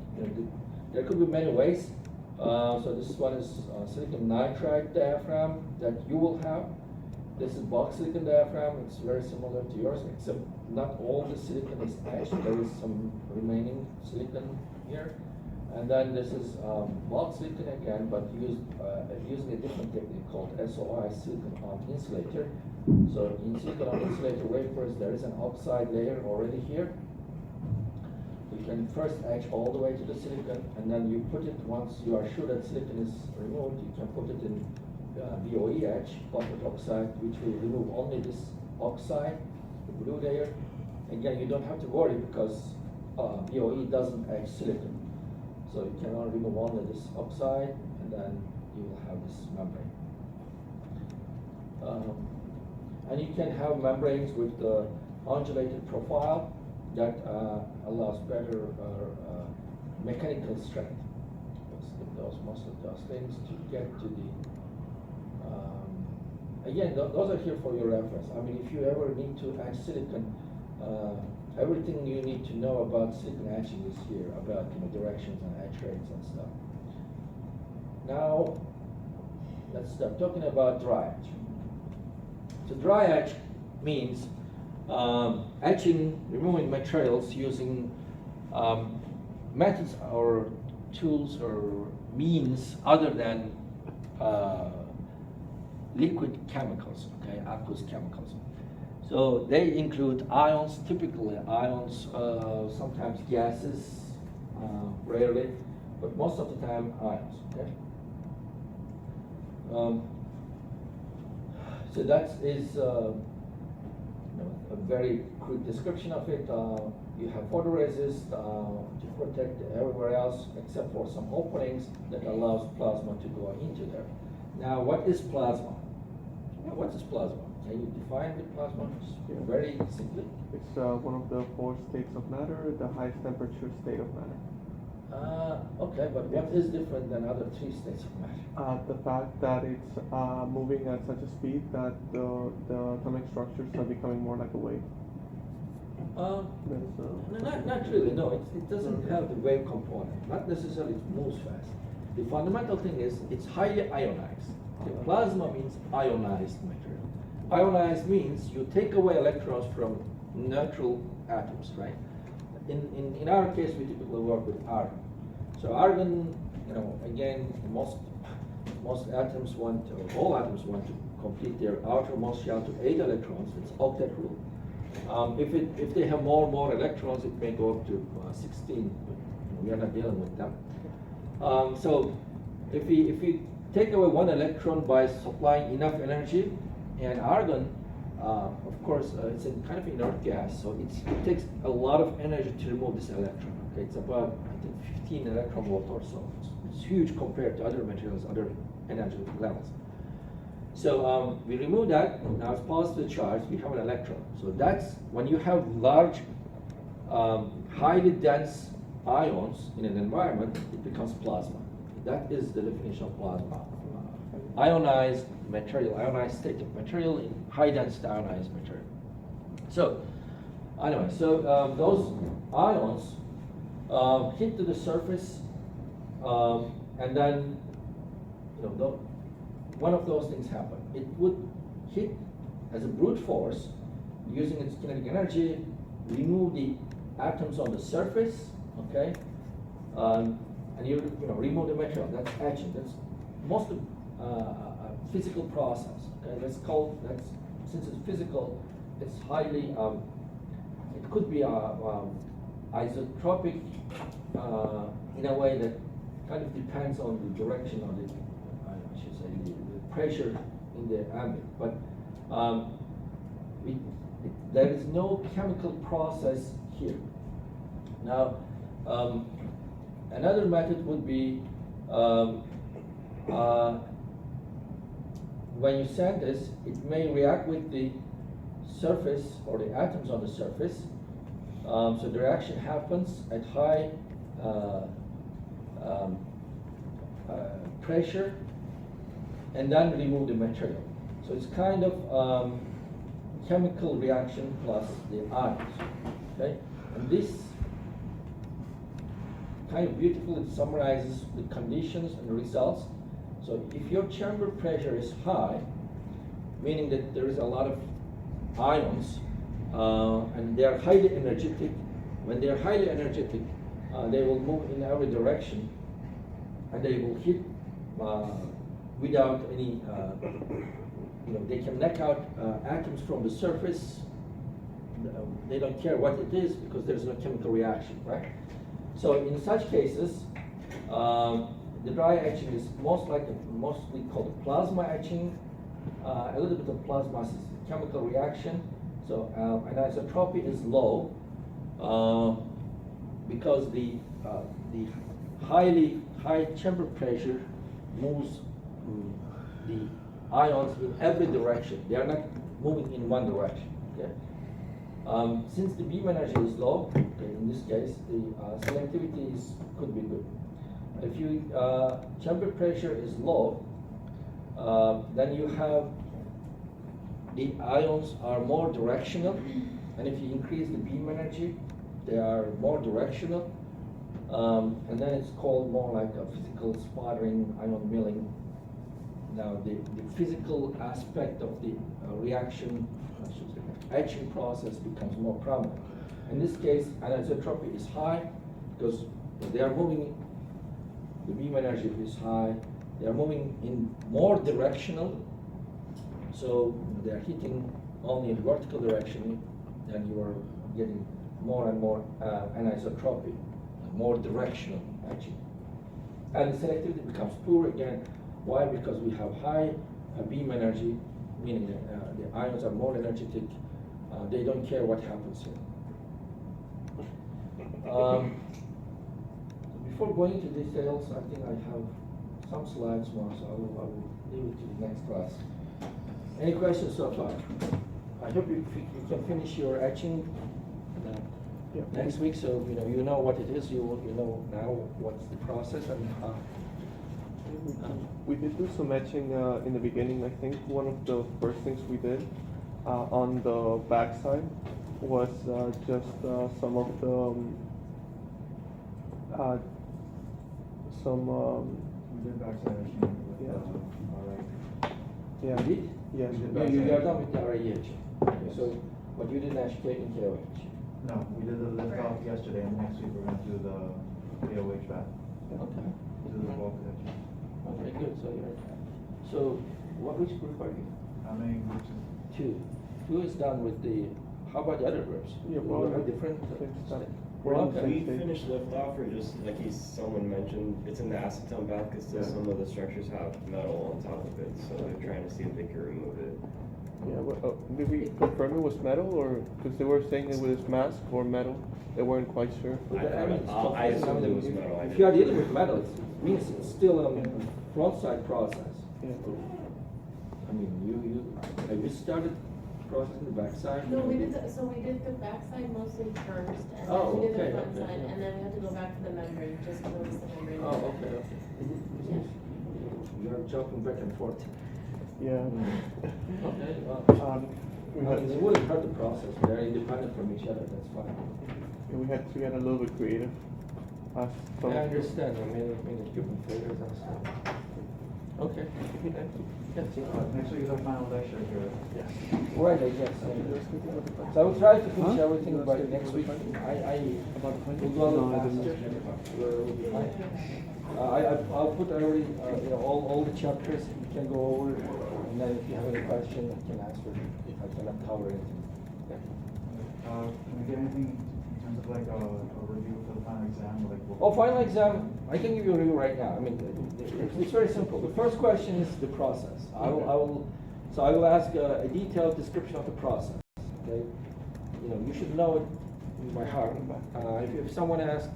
there could be many ways. So this one is silicon nitride diaphragm that you will have. This is box silicon diaphragm. It's very similar to yours, except not all the silicon is etched. There is some remaining silicon here. And then this is box silicon again, but using a different technique called SOI, silicon on insulator. So in silicon on insulator wafers, there is an oxide layer already here. You can first etch all the way to the silicon, and then you put it, once you are sure that silicon is removed, you can put it in BOE etch, buffered oxide, which will remove only this oxide, the blue layer. Again, you don't have to worry because BOE doesn't etch silicon. So you can only remove only this oxide, and then you will have this membrane. And you can have membranes with the undulated profile that allows better mechanical strength. most of those things to get to the, again, those are here for your reference. I mean, if you ever need to etch silicon, everything you need to know about silicon etching is here, about directions and etch rates and stuff. Now, let's start talking about dry etch. So dry etch means etching, removing materials using methods or tools or means other than liquid chemicals, okay, aqueous chemicals. So they include ions, typically ions, sometimes gases, rarely, but most of the time ions, okay? So that is a very quick description of it. You have photoresist to protect everywhere else except for some openings that allows plasma to go into there. Now, what is plasma? What is plasma? Can you define the plasma very simply?
It's one of the 4 states of matter, the highest temperature state of matter.
Okay, but what is different than other 3 states of matter?
The fact that it's moving at such a speed that the atomic structures are becoming more like a wave.
No, not really, no, it doesn't have the wave component, not necessarily it moves fast. The fundamental thing is it's highly ionized. The plasma means ionized material. Ionized means you take away electrons from neutral atoms, right? In our case, we typically work with argon. So argon, again, most atoms want, or all atoms want to complete their outermost shell to 8 electrons. It's octet rule. If they have more electrons, it may go up to 16. But we are not dealing with them. So if we take away 1 electron by supplying enough energy, and argon, of course, it's a kind of inert gas, so it takes a lot of energy to remove this electron. Okay, it's about, I think, 15 electron volt or so. It's huge compared to other materials, other energy levels. So we remove that. Now it's positive charge. We have an electron. So that's when you have large, highly dense ions in an environment, it becomes plasma. That is the definition of plasma. Ionized material, ionized state of material in high density ionized material. So anyway, so those ions hit to the surface, and then one of those things happen. It would hit as a brute force using its kinetic energy, remove the atoms on the surface, okay, and you remove the material. That's etching. That's most of physical process. Okay, since it's physical, it's highly. It could be isotropic in a way that kind of depends on the direction of the, I should say, the pressure in the ambient. But there is no chemical process here. Now, another method would be when you send this, it may react with the surface or the atoms on the surface. So the reaction happens at high pressure, and then remove the material. So it's kind of chemical reaction plus the ions. Okay, and this kind of beautifully summarizes the conditions and the results. So if your chamber pressure is high, meaning that there is a lot of ions, and they are highly energetic, when they are highly energetic, they will move in every direction, and they will hit without any, they can knock out atoms from the surface. They don't care what it is because there's no chemical reaction, right? So in such cases, the dry etching is mostly called plasma etching. A little bit of plasma is chemical reaction. So anisotropy is low because the high chamber pressure moves the ions in every direction. They are not moving in one direction. Okay. Since the beam energy is low, okay, in this case, the selectivity could be good. if you chamber pressure is low, then you have the ions are more directional, and if you increase the beam energy, they are more directional, and then it's called more like a physical sputtering, ion milling. Now the physical aspect of the reaction, I should say, etching process becomes more prominent. In this case, anisotropy is high because they are moving, the beam energy is high, they are moving in more directional, so they are hitting only in vertical direction, and you are getting more and more anisotropy, more directional etching. And the selectivity becomes poor again. Why? Because we have high beam energy, meaning that the ions are more energetic. They don't care what happens here. Before going into details, I think I have some slides more, so I will leave it to the next class. Any questions so far? I hope you can finish your etching next week, so you know what it is. You know now what's the process and how.
We did do some etching in the beginning. I think one of the first things we did on the backside was just some of the
We did backside machine with,
Yeah.
alright.
yeah.
You did?
Yes.
You are done with the RAE etching.
Yes.
So, but you didn't actually take in KO etching.
No, we did the lift off yesterday, and next week we're gonna do the KOH bath.
Okay.
Do the bulk etching.
Okay, good. So which group are you?
How many groups?
Two. Two is done with the. How about the other groups?
Yeah,
You
well,
have different.
same stuff.
Well,
We're on the
okay.
We
same page.
finished liftoff, or just like someone mentioned, it's an acetone bath because still
Yeah.
some of the structures have metal on top of it, so they're trying to see if they can remove it.
Yeah, but, did we confirm it was metal, or because they were saying it was mask or metal? They weren't quite sure.
I assumed it was metal.
If you are dealing with metal, it means it's still a front side process.
Yeah.
I mean, have you started processing the backside?
No, we did the backside mostly first, and
Oh,
then we did
okay,
the front
okay.
side, and then we had to go back to the membrane, just to release the membrane.
Oh, okay. You are jumping back and forth.
Yeah.
Okay, well,
We
I
had
mean, it wouldn't hurt the process. They're independent from each other. That's fine.
we had to get a little bit creative.
I understand. I mean, equipment failures and stuff. Okay.
Next week is our final lecture here.
Right, I guess. So I will try to finish everything by next week. I will go a little faster. We'll be fine. I'll put every, all the chapters you can go over, and then if you have any question, I can answer if I cannot cover anything. Okay.
Can we get anything in terms of like a review for the final exam, like?
Oh, final exam, I can give you a review right now. I mean, it's very simple. The first question is the process. I will ask a detailed description of the process. Okay, you should know it by heart. If someone asks,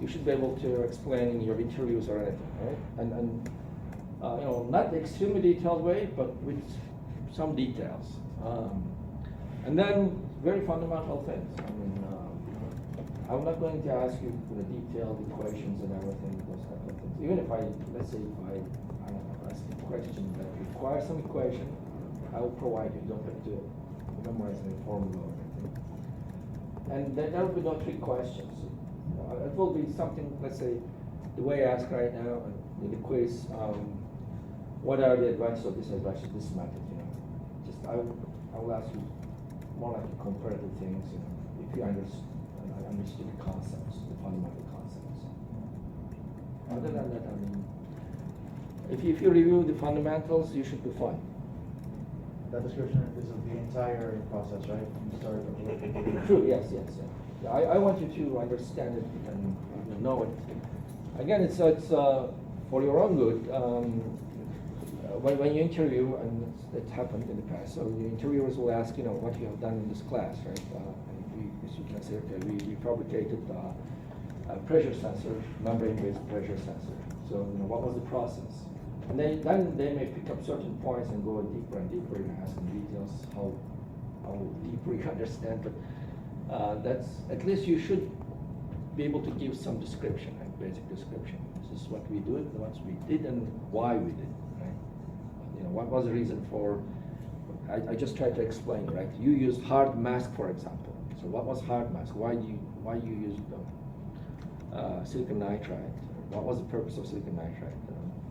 you should be able to explain in your interviews or anything, right? And not the extremely detailed way, but with some details. And then very fundamental things. I mean, I'm not going to ask you for the detailed equations and everything, those type of things. Even if let's say if I don't know, ask a question that requires some equation, I will provide you. You don't have to memorize any formula or anything. And there will be no trick questions. It will be something, let's say, the way I ask right now in the quiz, what are the advantages or disadvantages of this method, Just I will ask you more like comparative things, if you understood the concepts, the fundamental concepts. Other than that, I mean, if you review the fundamentals, you should be fine.
That description is of the entire process, right? From start to
True, yes. Yeah, I want you to understand it and know it. Again, it's for your own good. When you interview, and it happened in the past, so the interviewers will ask, what you have done in this class, right? And you can say, okay, we fabricated a pressure sensor, membrane-based pressure sensor. So, what was the process? And then they may pick up certain points and go deeper and deeper and ask in details how deeper you understand. But that's, at least you should be able to give some description. basic description. This is what we do, what we did, and why we did, right? You know, what was the reason for, I just tried to explain, right? You used hard mask, for example. So what was hard mask? Why you used silicon nitride? What was the purpose of silicon nitride?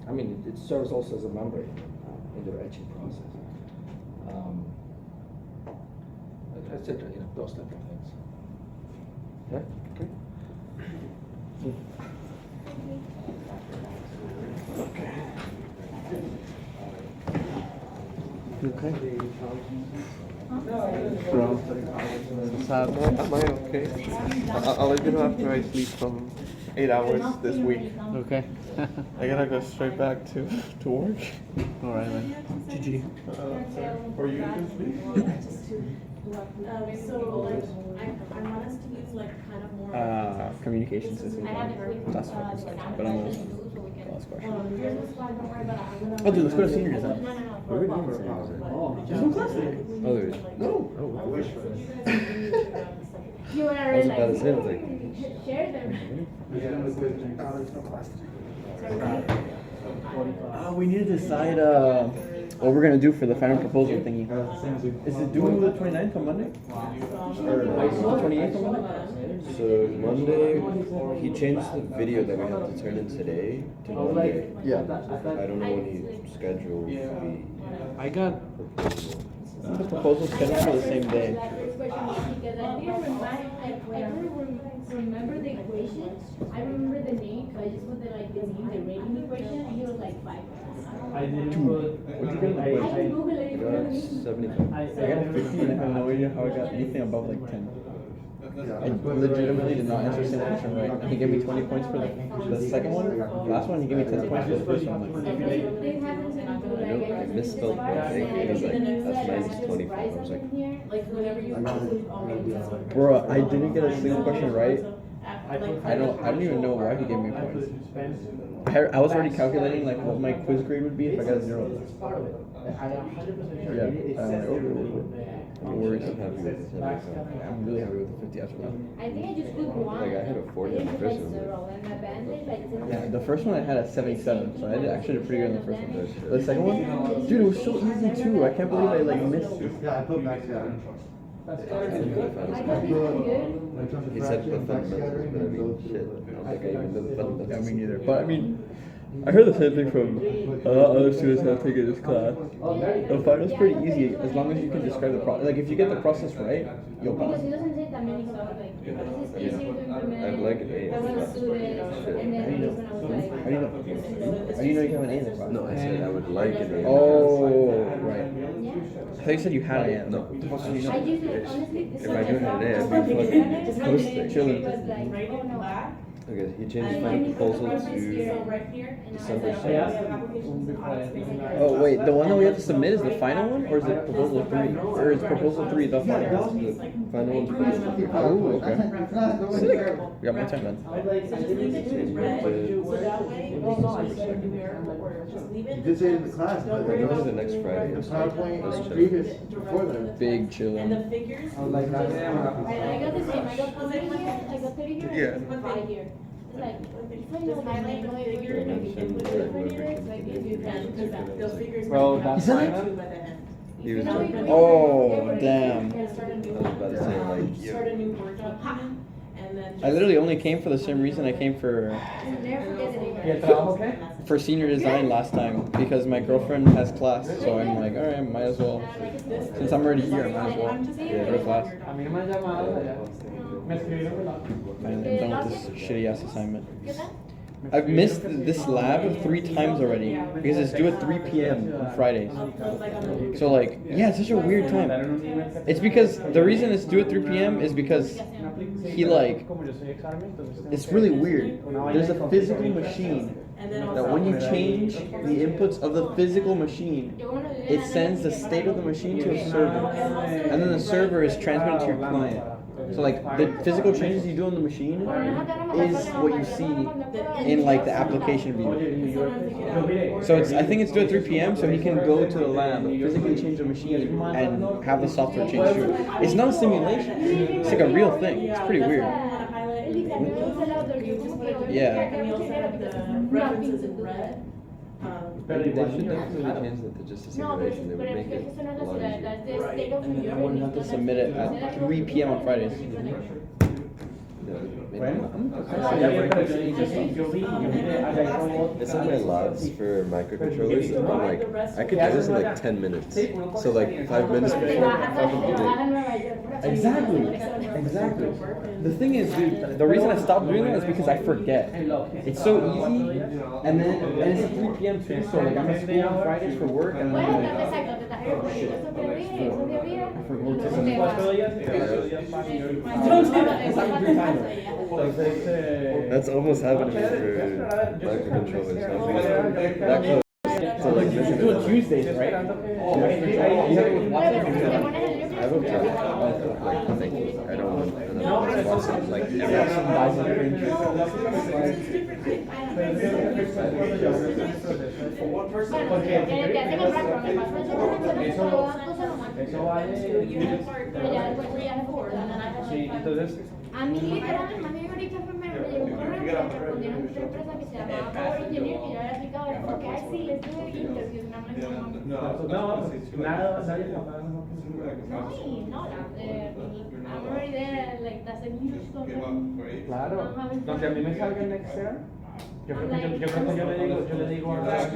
I mean, it serves also as a membrane in the etching process. Etc. You know, those type of things. Okay. Okay.
Okay. Bro, am I okay? I'll let you know after I sleep from 8 hours this week.
Okay.
I gotta go straight back to work.
All right, man.
GG. For you to sleep?
So like, I want us to use like kind of more.
Communication system.
I haven't heard.
That's focused. But I'm gonna last question.
Here's the slide, don't worry about it.
Oh, dude, let's go to senior design.
No, no, no.
Where are we doing for senior design?
There's no class today.
Oh, there is.
No.
Oh,
I wish for this.
You wanna
I was about to say, I was like,
share them.
We need to decide what we're gonna do for the final proposal thingy. Is it due the 29th on Monday? Or the 28th on Monday?
so Monday, he changed the video that we had to turn in today to Monday.
Yeah.
I don't know when he scheduled the
I got
proposal.
the proposal scheduled for the same day.
Because I didn't remember the equation. I remember the name, so I just put the like the name, the rating equation, and he was like 5.
I didn't put. What'd you get?
I can Google it if you want
Got
me.
75.
I got a 50 and I have no idea how I got anything above like 10. I legitimately did not answer a single question right. And he gave me 20 points for the second one. Last one, he gave me 10 points for the first one. I'm like,
I know I misspelled one thing. It was like, that's minus 24. I was like,
Like whenever you include all the
bro, I didn't get a single question right. I don't even know why he gave me points. I was already calculating like what my quiz grade would be if I got a 0. Yeah, I'm worried.
I'm happy with the 75.
I'm really happy with the 50 after that.
I think I just put one.
Like, I had a 40 on the first one.
And my bandage, like,
Yeah, the first one I had a 77, so I did actually did pretty good on the first one. The second one, dude, it was so easy too. I can't believe I like missed.
Yeah, I put back together.
I got this good.
He said the fundamentals, but I mean, shit. I don't think I even know the fundamentals.
Yeah, me neither. But I mean, I heard the same thing from other students that have taken this class. The final's pretty easy as long as you can describe the process. Like if you get the process right, you'll pass.
Because it doesn't take that many stuff, like, this is easier to implement.
I'd like an A.
I was a student, and then this one I was like.
How do you know? How do you know you have an A in the class?
No, I said I would like an A.
Oh, right.
Yeah.
I thought you said you had an A.
No.
What the fuck do you
I
know?
used it, honestly, this
If
one
I didn't have an A, I'd be fucking
just
posted, chilling.
It was like, oh no.
Okay, he changed my proposal to
right here, and
December
I was like,
6th.
Oh wait, the one that we have to submit is the final one, or is it proposal 3? Or is proposal 3 the final one?
The final one's proposal.
Oh, okay. Sick. We got more time then.
You did say it in the class, but
We're going to the next Friday.
the
Let's
PowerPoint
check.
previous, before that.
Big chill.
And the figures. I got the same, I got 30 here, I got 30 here,
Yeah.
and 5 here. It's like, if I know
Just highlight the figure and you can put it in here, like if you can, because those figures.
Bro,
might
that's
be
fine.
up to by the end.
He was joking.
Oh, damn.
You gotta start a new
I was about to say, like,
start a new Word document, and then.
I literally only came for the same reason I came for
never forget it.
for senior design last time because my girlfriend has class, so I'm like, all right, might as well. Since I'm already here, I might as well go to class. Finally, I'm done with this shitty ass assignment. I've missed this lab 3 times already because it's due at 3 p.m. on Fridays. So like, yeah, it's such a weird time. It's because the reason it's due at 3 p.m. is because he like, it's really weird. There's a physical machine that when you change the inputs of the physical machine, it sends the state of the machine to a server, and then the server is transmitted to your client. So like the physical changes you do on the machine is what you see in like the application view. So it's, I think it's due at 3 p.m. so he can go to the lab, physically change the machine, and have the software change to it. It's not a simulation. It's like a real thing. It's pretty weird. Yeah.
And we also have the references in red.
They should definitely change that to just a
No, pero
simulation. It would
pero
make
es que
it
eso no es
a
la
lot
ciudad,
easier.
that's the state of
And
New
then
York.
everyone have to submit it at 3 p.m. on Fridays.
No, maybe
Bueno.
not. It's in my logs for microcontrollers, and I'm like, I could do this in like 10 minutes. So like 5 minutes before
Exactly. Exactly. The thing is, dude, the reason I stopped doing that is because I forget. It's so easy, and it's at 3 p.m. too, so like I'm at school on Fridays for work, and then
Bueno,
like,
exacto, te estás eso te olvida, eso te olvida.
I forgot to
Te vas.
That's almost happening for microcontrollers. That close. So like this
you do it Tuesdays, right? You have it with WhatsApp?
I have a job. Like, thank you. I don't want another WhatsApp like every
Sí, entonces.
A mí literal, a mí ahorita me llegó un correo que me respondieron de una empresa que se llamaba Power Engineer que yo había aplicado, era porque, ay sí, les tuve interviews, nada más
Nada, nadie trabajaba.
no, I'm already there, like, that's a huge company.
Claro. Donde a mí me salga el Excel, yo creo que yo le digo a
Sí,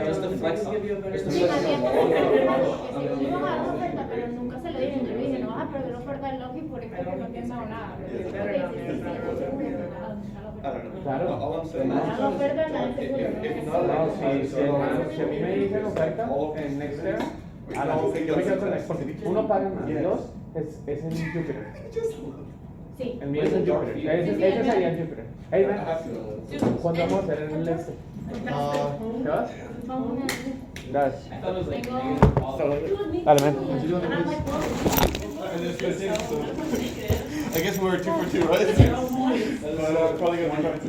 más bien, porque sí, íbamos a dar una oferta, pero nunca se lo dije. Yo le dije, no vas a perder la oferta del Loki por esto que no tienes nada.
Claro.
La oferta nadie se puede.
No, si a mí me dicen oferta en Excel, a la yo me quedo con la porque uno paga más. Y dos, es en Jupyter.
Sí.
El mío es en Jupyter. Ese sería en Jupyter. Hey, ven. ¿Cuándo vamos a hacer el este? ¿Te vas? Gracias. Dale, ven.
I guess we're 2 for 2, right? Probably gonna try to.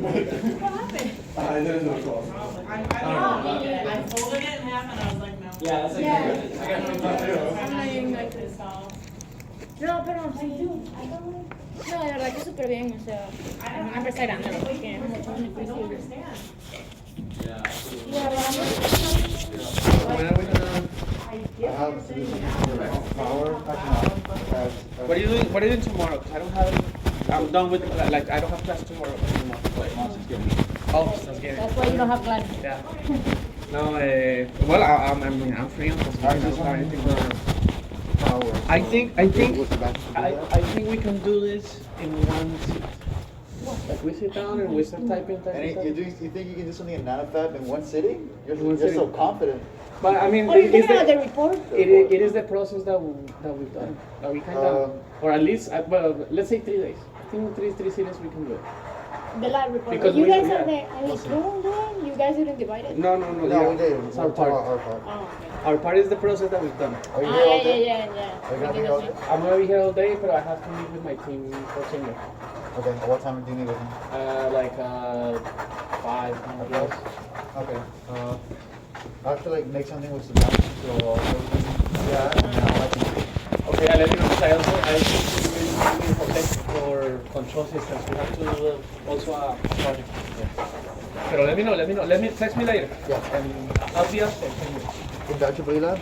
I didn't do it well.
I folded it in half and I was like, no.
Yeah, that's like.
I'm not even going to solve.
No, pero sí. No, de verdad que súper bien, o sea, es una empresa grande, ¿no? Que tiene muchos beneficios. Y la verdad,
When are we gonna have solutions for power?
What are you doing? What are you doing tomorrow? 'Cause I don't have. I'm done with like I don't have class tomorrow anymore. Oh, that's good.
that's why you don't have class.
Yeah. No, well, I'm free on this.
I don't have anything for power.
I think
What's the best to do
I
that?
think we can do this in one sit. Like we sit down and we start typing.
You think you can do something in NanoFab in one sitting? You're
One
so
sitting.
confident.
But I mean,
Oh, you're
it's
thinking about the report?
it is the process that we've done. That we kind of, or at least, well, let's say 3 days. I think three cities we can do it.
The lab report.
Because
You
we-
guys
yeah.
are the, I mean, you guys didn't divide it?
No,
No,
yeah.
we did.
It's our
We'll talk about
part.
our part.
Oh, okay.
Our part is the process that we've done.
Are you here all day?
yeah.
Are you gonna be here all day?
I'm gonna be here all day, but I have to meet with my team for Tinder.
Okay, what time do you need with him?
Like 5 plus.
Okay, I have to like make something with Sebastian, so I'll go with that and then I'll let you know.
Okay, I'll let you know. I think for control systems, we have to do also a project. Pero let me know. Let me text me later.
Yeah.
And I'll be upstairs.
In the IEEE lab?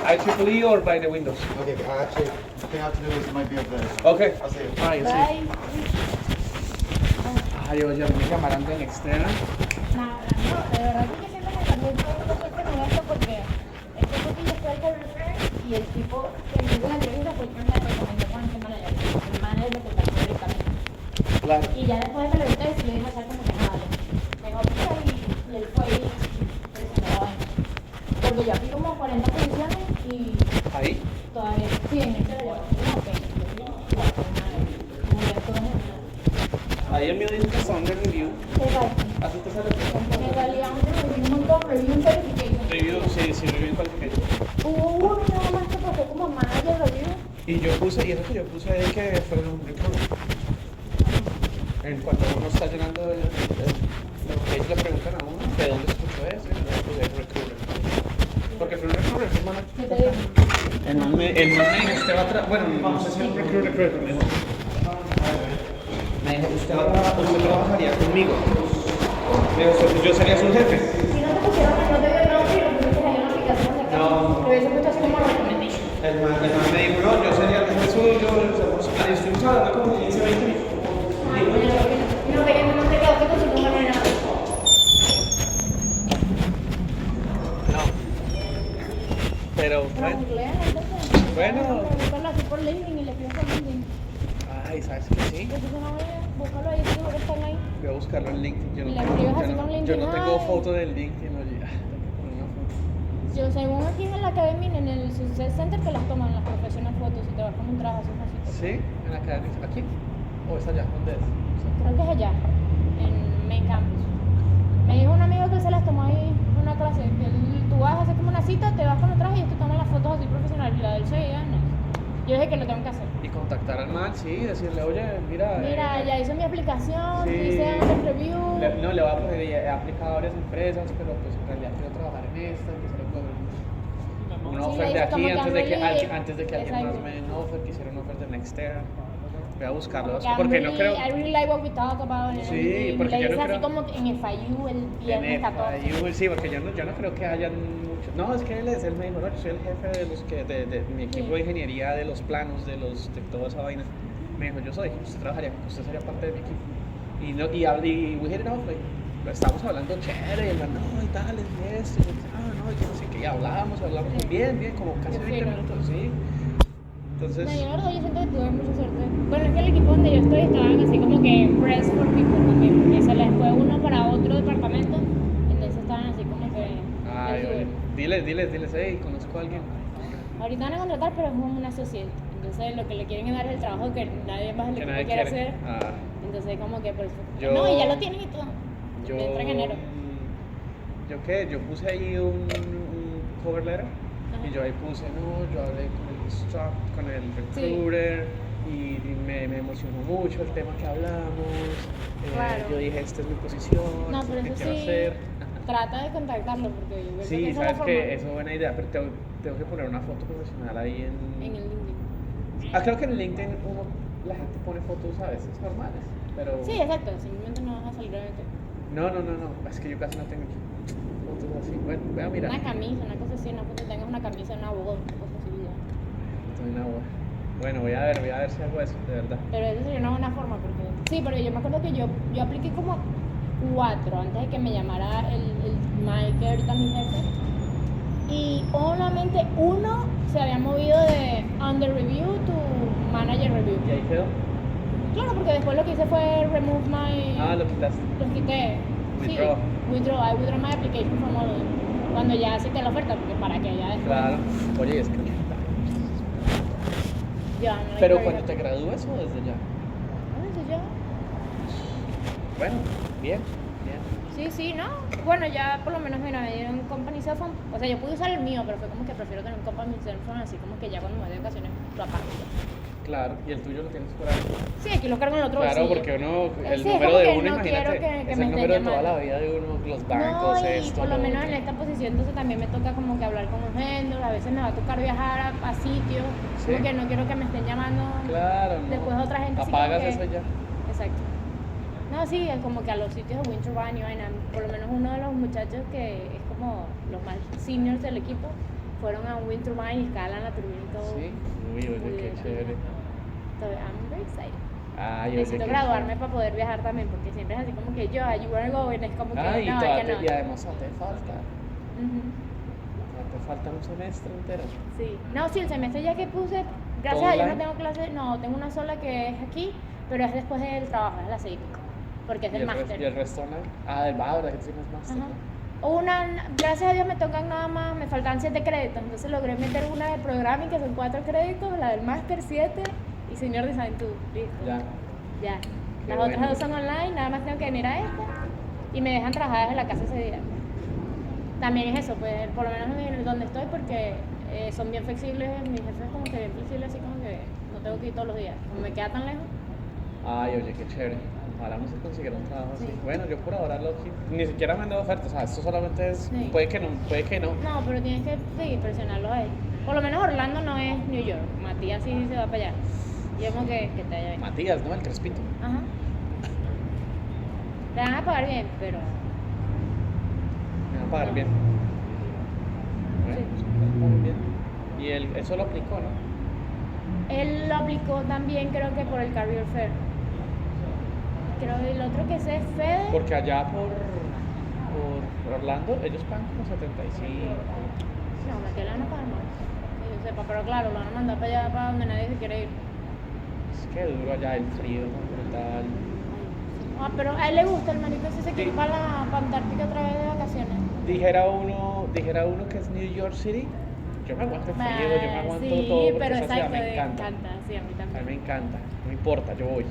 IEEE or by the windows.
Okay, I actually, the thing I have to do is it might be up there.
Okay.
I'll see you.
Alright,
Bye.
Adiós, ya me llamarán en externa.
No, de verdad que siento que también fue un poco con esto porque este poquillo fue al cover y el tipo que me hizo la entrevista fue el que me recomendó con el manager. El manager me contactó directamente.
Claro.
Y ya después de que lo viste, le dije a hacer como que nada. Me dijo, "Mira", y él fue y presentó la vaina. Porque yo fui como 40 posiciones y
Ahí.
todavía, sí, en este lo llevo. No, ok. Como ya todo es.
Ahí el mío dice que son de review.
Exacto.
Así te sale.
Me salía un montón, review verification.
Review, sí, review cualification.
Hubo uno nada más que pasó como manager review.
Y yo puse, y eso que yo puse ahí que fue un recruiter. En cuanto uno está llenando ellos le preguntan a uno de dónde escuchó eso, y yo puse recruiter. Porque fue un recruiter, es manager.
¿Qué te digo?
El man me dijo, usted va a bueno, no sé si es un recruiter, me dijo, usted trabajaría conmigo. Yo sería su jefe.
Si no te pusieron, no te dio nombre y lo pusiste ahí en la aplicación de acá.
No.
Lo hubiese puesto así como recommendation.
El man me dijo, no, yo sería el jefe suyo, estuvimos hablando como 15, 20 minutos.
No te quedaste con su número ni nada.
No. Pero
Pero googlean, entonces.
Bueno.
Búscalo así por LinkedIn y le pides por LinkedIn.
ay, ¿sabes qué sí?
Entonces no voy a búscalo ahí, seguro que están ahí.
Voy a buscarlo en LinkedIn. Yo no,
Le
tengo,
escribes así
yo no,
con
yo
LinkedIn,
no tengo
ay.
foto del LinkedIn, oye. Tengo que poner una foto.
Yo, según aquí en la academia, en el Success Center, te las toman las profesional fotos y te vas con un traje así, así.
¿Sí? ¿En la academia? ¿Aquí? ¿O es allá? ¿Dónde es?
Creo que es allá, en Main Campus. Me dijo un amigo que él se las tomó ahí en una clase. Tú vas a hacer como una cita, te vas con el traje y ellos te toman las fotos así profesionales. Y la del CEA, no. Yo dije que lo tengo que hacer.
Y contactar al man, sí, decirle, oye, mira.
Mira, ya hice mi aplicación,
sí.
hice un review.
No, le voy a poner, he aplicado a varias empresas, pero pues en realidad quiero trabajar en esta, quisiera poner una
Sí,
offer
le
de
dices como
aquí
que
antes de que,
I'm
antes de que alguien
exacto.
más me den una offer, quisiera una offer de Nextera. Voy a buscarlo,
Porque
porque no creo.
I really like what we talk about.
Sí,
y
porque
le
yo no
dices así
creo-
como en FIU el viernes 14.
Sí, porque yo no creo que hayan muchos. No, es que él me dijo, no, yo soy el jefe de los que, de mi equipo
Sí.
de ingeniería, de los planos, de toda esa vaina. Me dijo, usted sería parte de mi equipo. Y we hit it off, like, estábamos hablando chévere, y el man, no, y tal, y esto, y no, y que no sé qué, y hablamos
Sí.
bien, como casi
Yo
20
fino.
minutos, sí. Entonces,
No, yo la verdad yo siento que tuve mucha suerte. Bueno, es que el equipo donde yo estoy estaban así como que press for people también, porque se les fue uno para otro departamento, entonces estaban así como que...
ay,
les
oye,
sube.
diles, hey, conozco a alguien.
Ahorita van a contratar, pero es como una sociedad. Entonces lo que le quieren es dar el trabajo que nadie más del
Que
equipo
nadie
quiere
quiere.
hacer.
Ah.
Entonces como que por eso...
Yo-
No, y ya lo tienen y todo.
Yo,
Entra en enero.
Yo puse ahí un cover letter
Ajá.
y yo ahí puse, no, yo hablé con el
Sí.
recruiter y me emocionó mucho el tema que hablamos.
Claro.
Yo dije, esta es mi posición,
No,
esto
pero
es lo
eso
que quiero
sí,
hacer.
trata de contactarlo porque yo creo
Sí,
que esa es
sabes
la forma.
que eso es buena idea, pero tengo que poner una foto profesional ahí
En el LinkedIn.
Creo que en LinkedIn la gente pone fotos a veces normales, pero...
Sí, exacto, simplemente no vas a salir a verte.
No, es que yo casi no tengo fotos así. Bueno, voy a mirar.
Una camisa, una cosa así, una foto, tengas una camisa, una boda, una cosa así ya.
Estoy en agua. Bueno, voy a ver si hago eso, de verdad.
Pero eso sería una buena forma porque... Sí, porque yo me acuerdo que yo apliqué como 4 antes de que me llamara el Mike, que ahorita es mi jefe. Y solamente uno se había movido de under review to manager review.
¿Y ahí quedó?
Claro, porque después lo que hice fue remove my...
Lo quitaste.
Los quité.
Withdraw.
Sí, I withdraw my application from all of them. Cuando ya acepté la oferta, porque para que ya después...
Claro. Oye, es que...
Ya, no
Pero
hay
cuando te gradúas o desde ya.
Desde ya.
Bueno, bien.
Sí, ¿no? Bueno, ya por lo menos, mira, me dieron un company cell phone. O sea, yo pude usar el mío, pero fue como que prefiero tener un company cell phone, así como que ya cuando me voy de ocasiones lo apago.
Claro, y el tuyo lo tienes por ahí.
Sí, aquí lo cargo en el otro
Claro,
bolsillo.
porque uno, el
Sí, es
número
como
de
que
uno,
no quiero
imagínate,
que
es
me
el
estén
número de toda
llamando.
la vida de uno, los bancos,
No, y
esto,
por lo
lo
menos
otro.
en esta posición, entonces también me toca como que hablar con los vendors, a veces me va a tocar viajar a sitios,
Sí.
como que no quiero que me estén llamando
Claro, no.
después otra gente. así
Apagas
como que-
eso ya.
Exacto. No, sí, es como que a los sitios de Winter Run y vaina, por lo menos uno de los muchachos que es como los más seniors del equipo, fueron a Winter Run y escalan la turbina y todo.
Sí. Uy, oye,
Muy
qué
divertido.
chévere.
So, I'm very excited.
Ay, oye,
Necesito
qué
graduarme para poder viajar también, porque siempre es así como que yo, you wanna go, y es como que
Ay,
no,
y
que no.
y además te falta.
Ujú.
Te falta un semestre entero.
Sí, no, sí, el semestre ya que puse, gracias a Dios no
online?
tengo clases, no, tengo una sola que es aquí, pero es después del trabajo, es a las 6 y pico, porque es
¿Y
del
el,
máster.
y el resto online? Del ¿verdad que tienes máster?
Ajá.
¿no?
Gracias a Dios me tocan nada más, me faltan 7 créditos, entonces logré meter una de programming que son 4 créditos, la del máster 7 y senior design 2, listo. Ya.
Qué
Las
bueno.
otras 2 son online, nada más tengo que venir a esta y me dejan trabajar desde la casa ese día. También es eso, pues por lo menos en donde estoy, porque son bien flexibles, mis jefes como que bien flexibles, así como que no tengo que ir todos los días, como me queda tan lejos.
Ay, oye, qué chévere. Ojalá no se consiguiera un trabajo así.
Sí.
Bueno, yo por ahora ni siquiera me han dado ofertas, o sea, esto solamente es,
Sí.
puede que no.
No, pero tienes que seguir presionarlo a él. Por lo menos Orlando no es New York, Matías sí se va para allá. Y es como que te vaya bien.
Matías, ¿no? El Crespito.
Ajá. Te van a pagar bien, pero
pagar bien.
Sí.
Muy bien. Y él eso lo aplicó, ¿no?
Él lo aplicó también, creo que por el Career Fair. Creo que el otro que sé es Fede.
Porque allá por Orlando ellos pagan como 75.
No, Mateo le van a pagar más. Que yo sepa, pero claro, lo van a mandar para allá, para donde nadie se quiere ir.
Es que duro allá el frío, brutal.
Ah, pero a él le gusta el marico, ese se quiere ir para la Antártica otra vez de vacaciones.
Dijera uno que es New York City. Yo me aguanto el frío, yo me aguanto
sí,
todo porque
pero
esa ciudad
exacto,
me encanta.
sí, a mí
A mí
también.
me encanta, no importa, yo voy.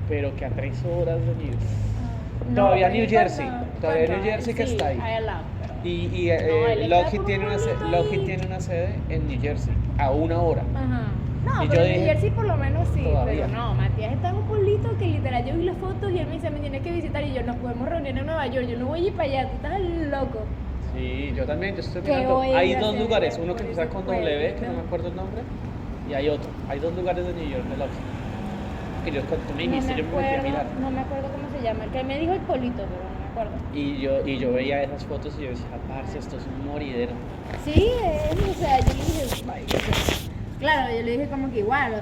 Pero que a 3 horas de New
No,
Todavía
pero
New
no importa,
Jersey, todavía
importa,
New Jersey que
sí,
está ahí.
al lado, pero...
Y
No, él está
Lockheed
por
tiene
un pueblito ahí.
Lockheed tiene una sede en New Jersey, a 1 hora.
Ajá. No,
Y
pero
yo
en New
dije,
Jersey por lo menos sí,
todavía.
pero no, Matías está en un pueblito que literal yo vi las fotos y él me dice, me tienes que visitar y yo nos podemos reunir en Nueva York, yo no voy a ir para allá, tú estás loco.
Sí, yo también, yo estoy
Que
mirando.
voy a
Hay
ir a
2
hacer
lugares, uno
por
que
ese
empieza con W, que no
pueblito.
me acuerdo el nombre, y hay otro. Hay 2 lugares de New York, de Lockheed. Que tú me dijiste, yo me metí a mirar.
No me acuerdo cómo se llama, el que me dijo el polito, pero no me acuerdo.
Y yo veía esas fotos y yo decía, parce, esto es un moridero.
Sí, o sea, yo le dije, claro, yo le dije como que igual,